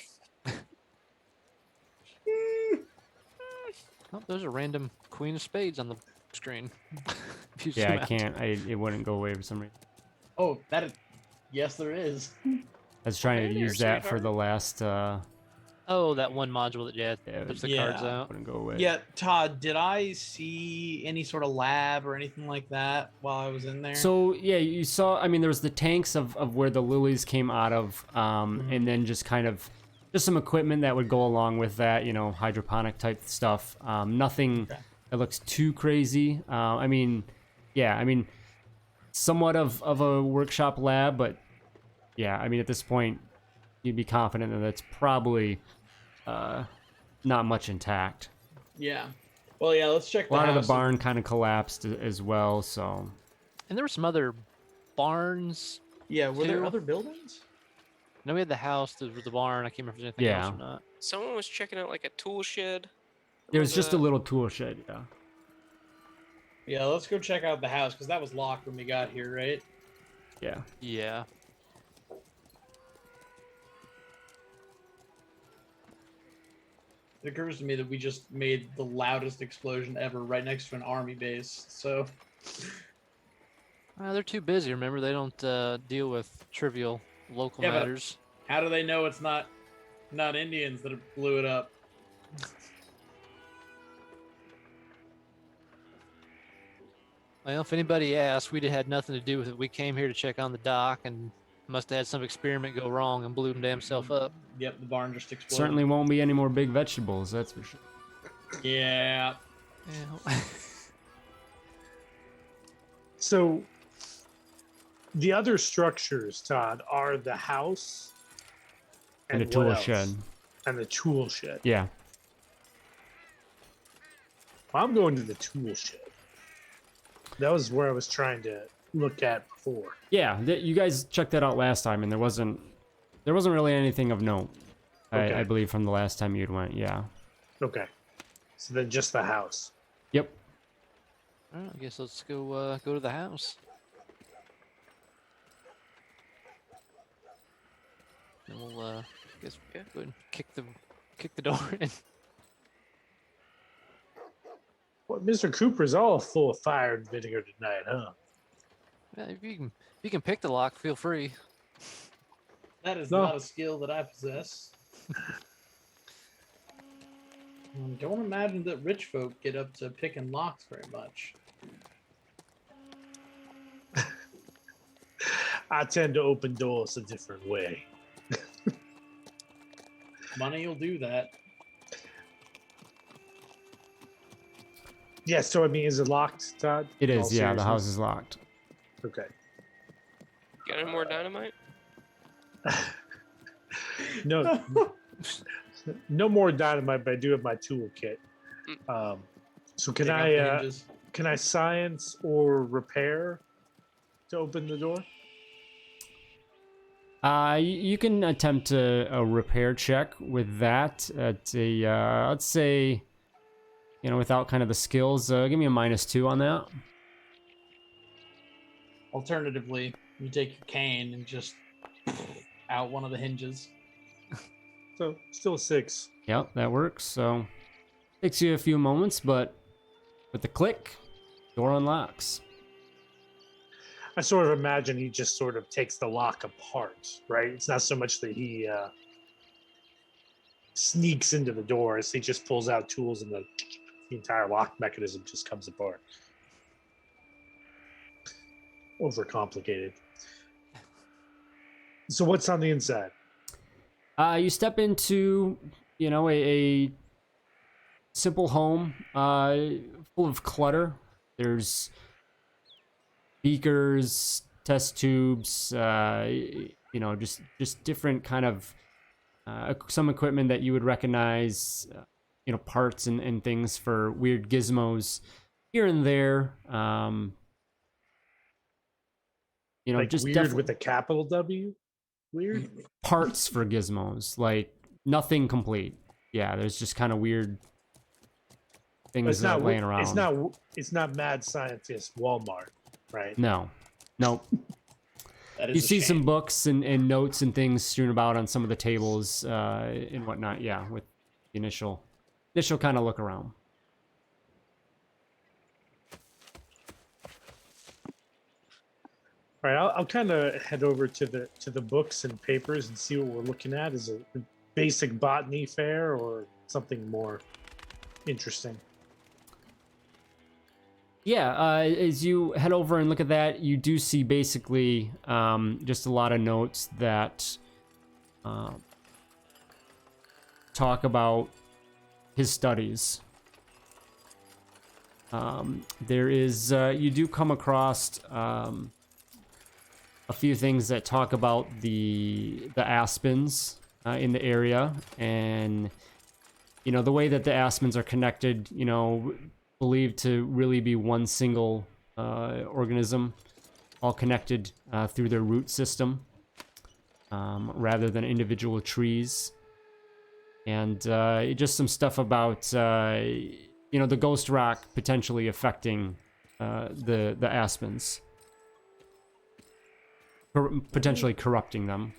Oh, there's a random Queen of Spades on the screen. If you Yeah, zoom I out. can't. It wouldn't go away for some reason. Oh, that is. Yes, there is. I was trying Hey to there, use that for sweetheart. the last. Oh, that one module that Yeah, puts the yeah. cards out. Wouldn't go away. Yeah, Todd, did I see any sort of lab or anything like that while I was in there? So yeah, you saw. I mean, there was the tanks of where the lilies came out of, and then just kind of just some equipment that would go along with that. You know, hydroponic type stuff. Nothing Okay. that looks too crazy. I mean, yeah, I mean, somewhat of a workshop lab, but yeah, I mean, at this point, you'd be confident that it's probably not much intact. Yeah. Well, yeah, let's check A the lot of house. the barn kind of collapsed as well, so. And there were some other barns. Yeah, were there Two. other buildings? No, we had the house, there was the barn. I can't remember if there's anything else Yeah. or not. Someone was checking out like a tool shed. It was just a that? little tool shed, yeah. Yeah, let's go check out the house because that was locked when we got here, right? Yeah. Yeah. It occurs to me that we just made the loudest explosion ever right next to an army base. So, They're too busy. Remember, they don't deal with trivial local Yeah, but- matters. how do they know it's not Indians that blew it up? Well, if anybody asked, we'd have had nothing to do with it. We came here to check on the dock and must have had some experiment go wrong and blew them damn self up. Yep, the barn just exploded. Certainly won't be any more big vegetables, that's for sure. Yeah. Yeah. So the other structures, Todd, are the house And a what tool else? shed. And the tool shed. Yeah. I'm going to the tool shed. That was where I was trying to look at before. Yeah, you guys checked that out last time, and there wasn't really anything of note. Okay. I believe from the last time you'd went. Yeah. Okay. So then just the house. Yep. All right, I guess let's go to the house. And we'll guess Yeah. go ahead and kick the door in. Well, Mr. Cooper's all full of fire and vinegar tonight, huh? Yeah, if you can pick the lock, feel free. That is No. not a skill that I possess. Don't imagine that rich folk get up to picking locks very much. I tend to open doors a different way. Money will do that. Yeah, so I mean, is it locked, Todd? It In is, all yeah. The house seriousness? is locked. Okay. Got any more dynamite? No, no more dynamite, but I do have my toolkit. So Pick up the hinges. can I science or repair to open the door? You can attempt a repair check with that at a, let's say, you know, without kind of the skills. Give me a -2 on that. Alternatively, you take your cane and just out one of the hinges. So still 6. Yep, that works. So takes you a few moments, but with the click, door unlocks. I sort of imagine he just sort of takes the lock apart, right? It's not so much that he sneaks into the door as he just pulls out tools and the entire lock mechanism just comes apart. Overcomplicated. So what's on the inside? You step into, you know, a simple home full of clutter. There's beakers, test tubes, you know, just different kind of some equipment that you would recognize, you know, parts and things for weird gizmos here and there. You know, Like just weird with a capital W? Weird? parts for gizmos, like nothing complete. Yeah, there's just kind of weird But things it's not laying around. It's not mad scientist Walmart, right? No, nope. That is You a see some shame. books and notes and things strewn about on some of the tables and whatnot. Yeah, with the initial kind of look around. All right, I'll kind of head over to the books and papers and see what we're looking at. Is it a basic botany fair or something more interesting? Yeah, as you head over and look at that, you do see basically just a lot of notes that talk about his studies. There is, you do come across a few things that talk about the aspens in the area, and you know the way that the aspens are connected. You know, believed to really be one single organism, all connected through their root system, rather than individual trees. And just some stuff about you know the ghost rock potentially affecting the aspens. Potentially corrupting them.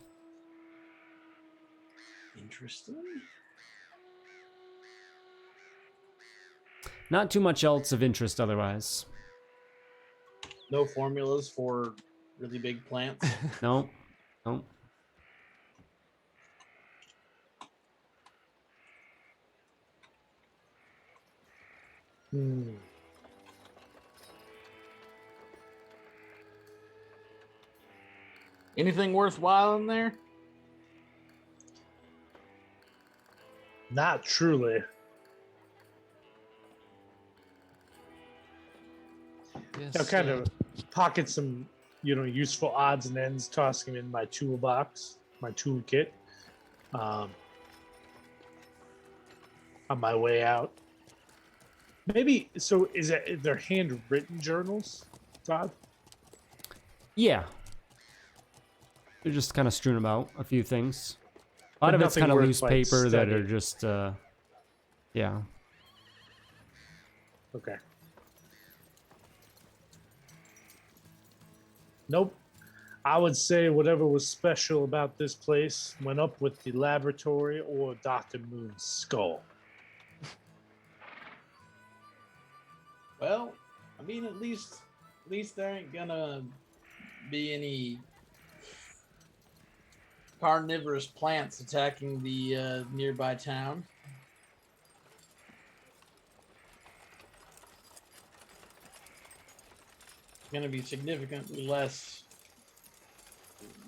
Interesting. Not too much else of interest otherwise. No formulas for really big plants. No, no. Hmm. Anything worthwhile in there? Not truly. Yes, I'll kind of pocket some, you know, useful odds and ends, toss them in my toolbox, my toolkit. On my way out. Maybe so. Is it they're handwritten journals, Todd? Yeah. They're just kind of strewn about a few things. A lot But of it's nothing kind of worth, loose like, paper that are studying. just, yeah. Okay. Nope. I would say whatever was special about this place went up with the laboratory or Dr. Moon's skull. Well, I mean, at least there ain't gonna be any carnivorous plants attacking the nearby town. It's gonna be significantly less,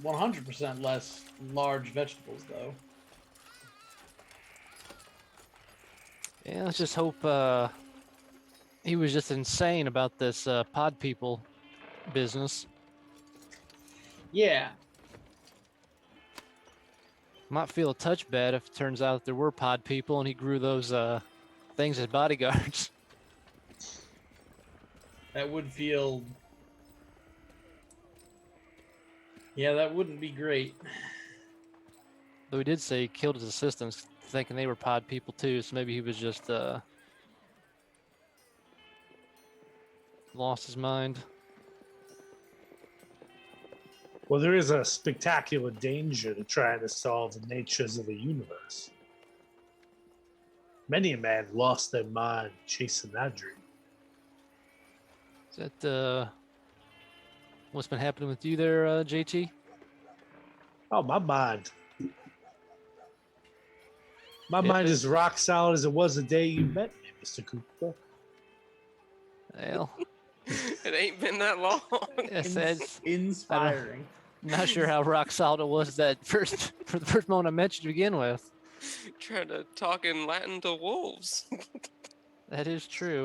100% less large vegetables, though. Yeah, let's just hope he was just insane about this pod people business. Yeah, Might feel a touch bad if it turns out that there were pod people and he grew those things as bodyguards. that would feel. Yeah, that wouldn't be great. Though he did say he killed his assistants thinking they were pod people too, so maybe he was just lost his mind. Well, there is a spectacular danger to trying to solve the natures of the universe. Many a man lost their mind chasing that dream. Is that what's been happening with you there, JT? Oh, my mind. My mind is rock solid as it was the day you met me, Mr. Cooper. Well, It ain't been that long. yes, that's Inspiring. not sure how rock solid it was that first for the first moment I mentioned to begin with. Trying to talk in Latin to wolves. That is true.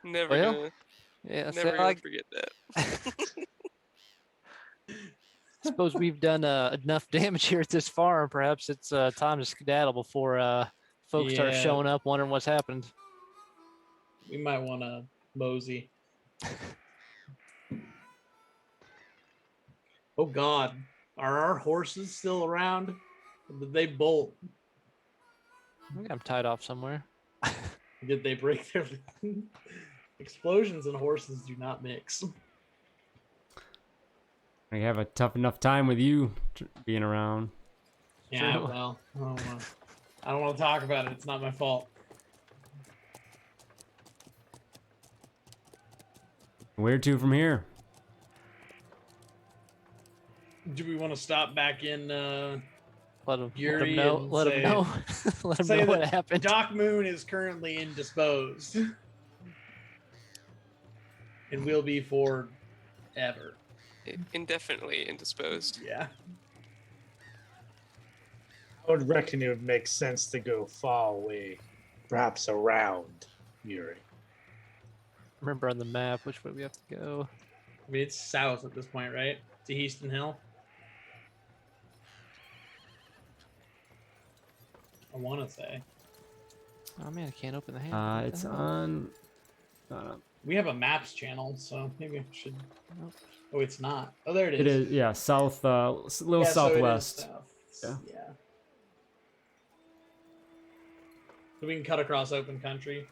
Never Well, gonna, Yeah, so never I gonna forget that. suppose we've done enough damage here at this farm. Perhaps it's time to skedaddle before folks start Yeah. showing up wondering what's happened. We might want to mosey. Oh God, are our horses still around? Or did they bolt? I think I'm tied off somewhere. Did they break their explosions and horses do not mix? I have a tough enough time with you being around. Yeah, True. well, I don't want to talk about it. It's not my fault. Where to from here? Do we want to stop back in Let them Yuri know. and Let them say- know. Let them say know what that happened. Doc Moon is currently indisposed and will be for ever. Indefinitely indisposed. Yeah. I would reckon it would make sense to go far away, perhaps around Yuri. Remember on the map which way we have to go. I mean, it's south at this point, right? To Easton Hill. I want to say. Oh man, I can't open the hand. What the It's hell? on. We have a maps channel, so maybe I should. Nope. Oh, it's not. Oh, there it is. It is, yeah, south, little Yeah, so it is southwest. south. Yeah. So we can cut across open country.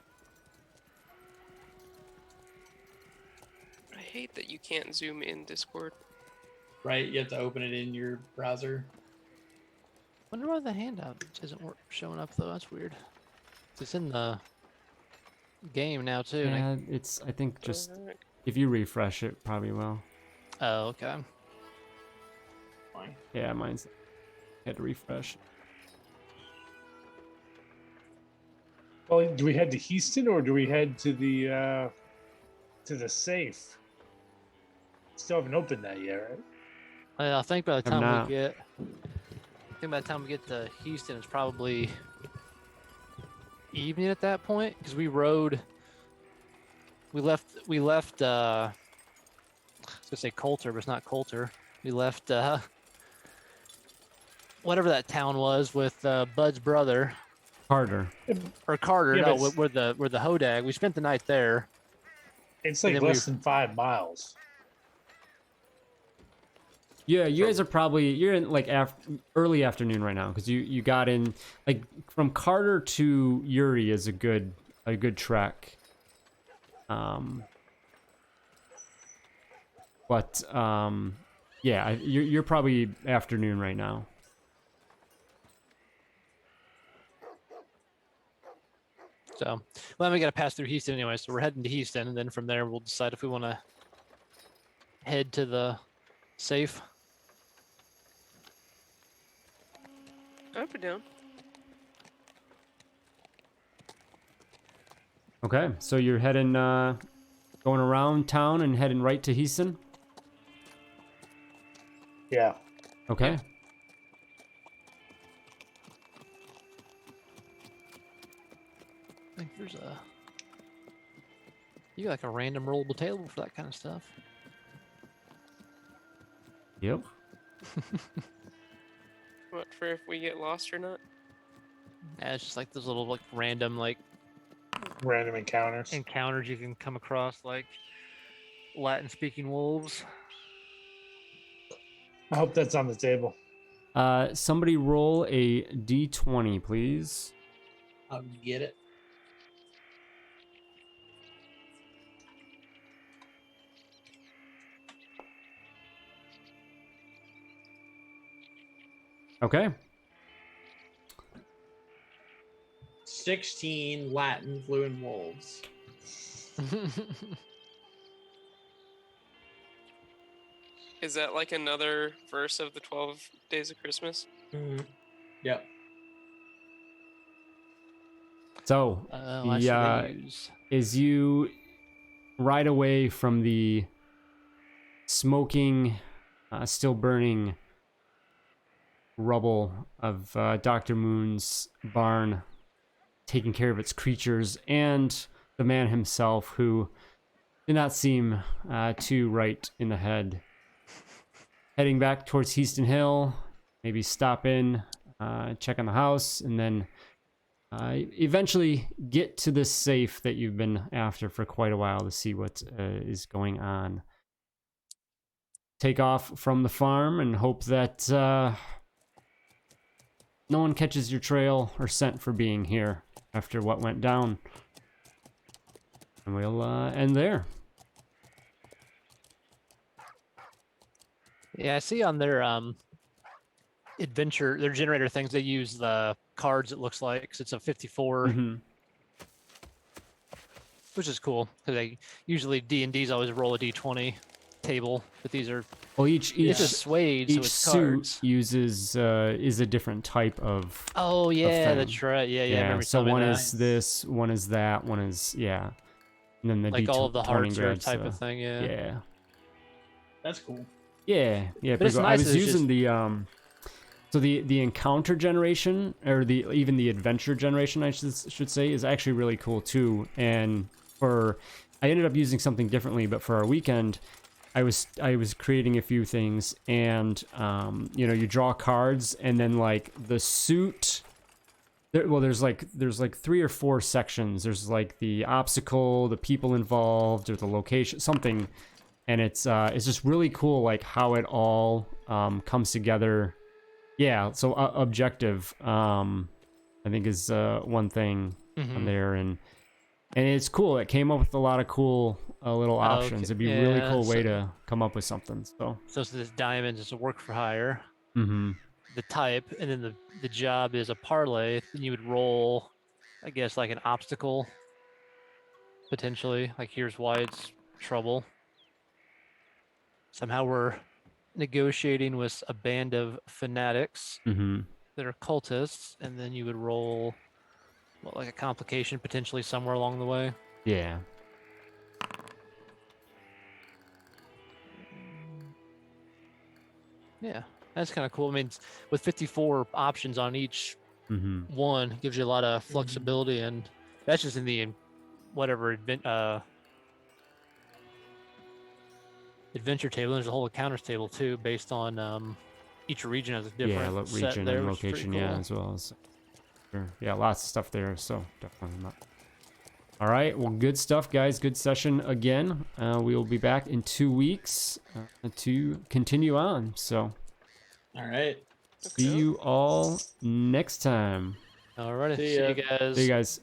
I hate that you can't zoom in Discord. Right, you have to open it in your browser. Wonder why the handout isn't showing up though. That's weird. It's in the game now too. and I- Yeah, it's, I think just, Alright. if you refresh it, probably will. Oh, okay. Fine. Yeah, mine's, had to refresh. Well, do we head to Heaston or do we head to the safe? Still haven't opened that yet, right? I think by the I'm time not. we get, to Houston, it's probably evening at that point because we rode. We left. I was gonna say Coulter, but it's not Coulter. We left whatever that town was with Bud's brother Carter. or Carter. Yeah, no, but it's- we're the Hodag. We spent the night there. It's And like then less than 5 miles. Yeah, you guys are probably, you're in like early afternoon right now because you got in like from Carter to Yuri is a good trek. Yeah, you're probably afternoon right now. So, well, then we got to pass through Houston anyway. So we're heading to Houston, and then from there we'll decide if we want to head to the safe. Up or down? Okay, so you're heading, going around town and heading right to Houston? Yeah. Okay. Yeah. I think there's you got like a random rollable table for that kind of stuff. Yep. What, for if we get lost or not? Yeah, it's just like those little like random like Random encounters. encounters you can come across, like Latin-speaking wolves. I hope that's on the table. Somebody roll a d20, please. I'll get it. Okay. 16 Latin fluent wolves. Is that like another verse of the 12 Days of Christmas? Mm-hmm. Yep. So, I see they use. as you ride away from the smoking, still burning rubble of Dr. Moon's barn, taking care of its creatures, and the man himself, who did not seem too right in the head. Heading back towards Heaston Hill, maybe stop in, check on the house, and then eventually get to this safe that you've been after for quite a while to see what is going on. Take off from the farm and hope that no one catches your trail or scent for being here after what went down. And we'll end there. Yeah, I see on their adventure, their generator things, they use the cards, it looks like, 'cause it's a 54, Mhm. which is cool, because they usually D&Ds always roll a D20 table, but these are, Well, each it's just SWADE, so each it's suit cards. uses is a different type of. Oh, yeah, thing. that's right. Yeah, I remember you So telling me one that. is this, one is that, one is and then the Like all of the D20 hearts are grabs type the- of thing, yeah. Yeah. That's cool. Yeah. But pretty it's cool. nice I that was it's using the so the encounter generation, or even the adventure generation, I should say, is actually really cool too. And I ended up using something differently, but for our weekend, I was creating a few things, and you draw cards, and then like the suit. There's like 3 or 4 sections. There's like the obstacle, the people involved, or the location, something, and it's just really cool, like how it all comes together. Yeah, so objective, I think is one thing on there, and it's cool. It came up with a lot of cool little options. It'd be a really cool way to come up with something. So this diamond is a work for hire. mm-hmm. The type, and then the job is a parlay. Then you would roll, I guess, like an obstacle, potentially. Like, here's why it's trouble. Somehow we're negotiating with a band of fanatics that are cultists, and then you would roll like a complication potentially somewhere along the way. Yeah. Yeah, that's kind of cool. I mean, with 54 options on each one, gives you a lot of flexibility, and that's just in the whatever adventure table. There's a whole encounters table too, based on each region has a different set region there, and which is pretty location, cool. as well as lots of stuff there. So definitely not. All right, well, good stuff, guys. Good session again. We will be back in 2 weeks to continue on. So, All right. see you all next time. Alrighty, See see ya. you guys. See you guys.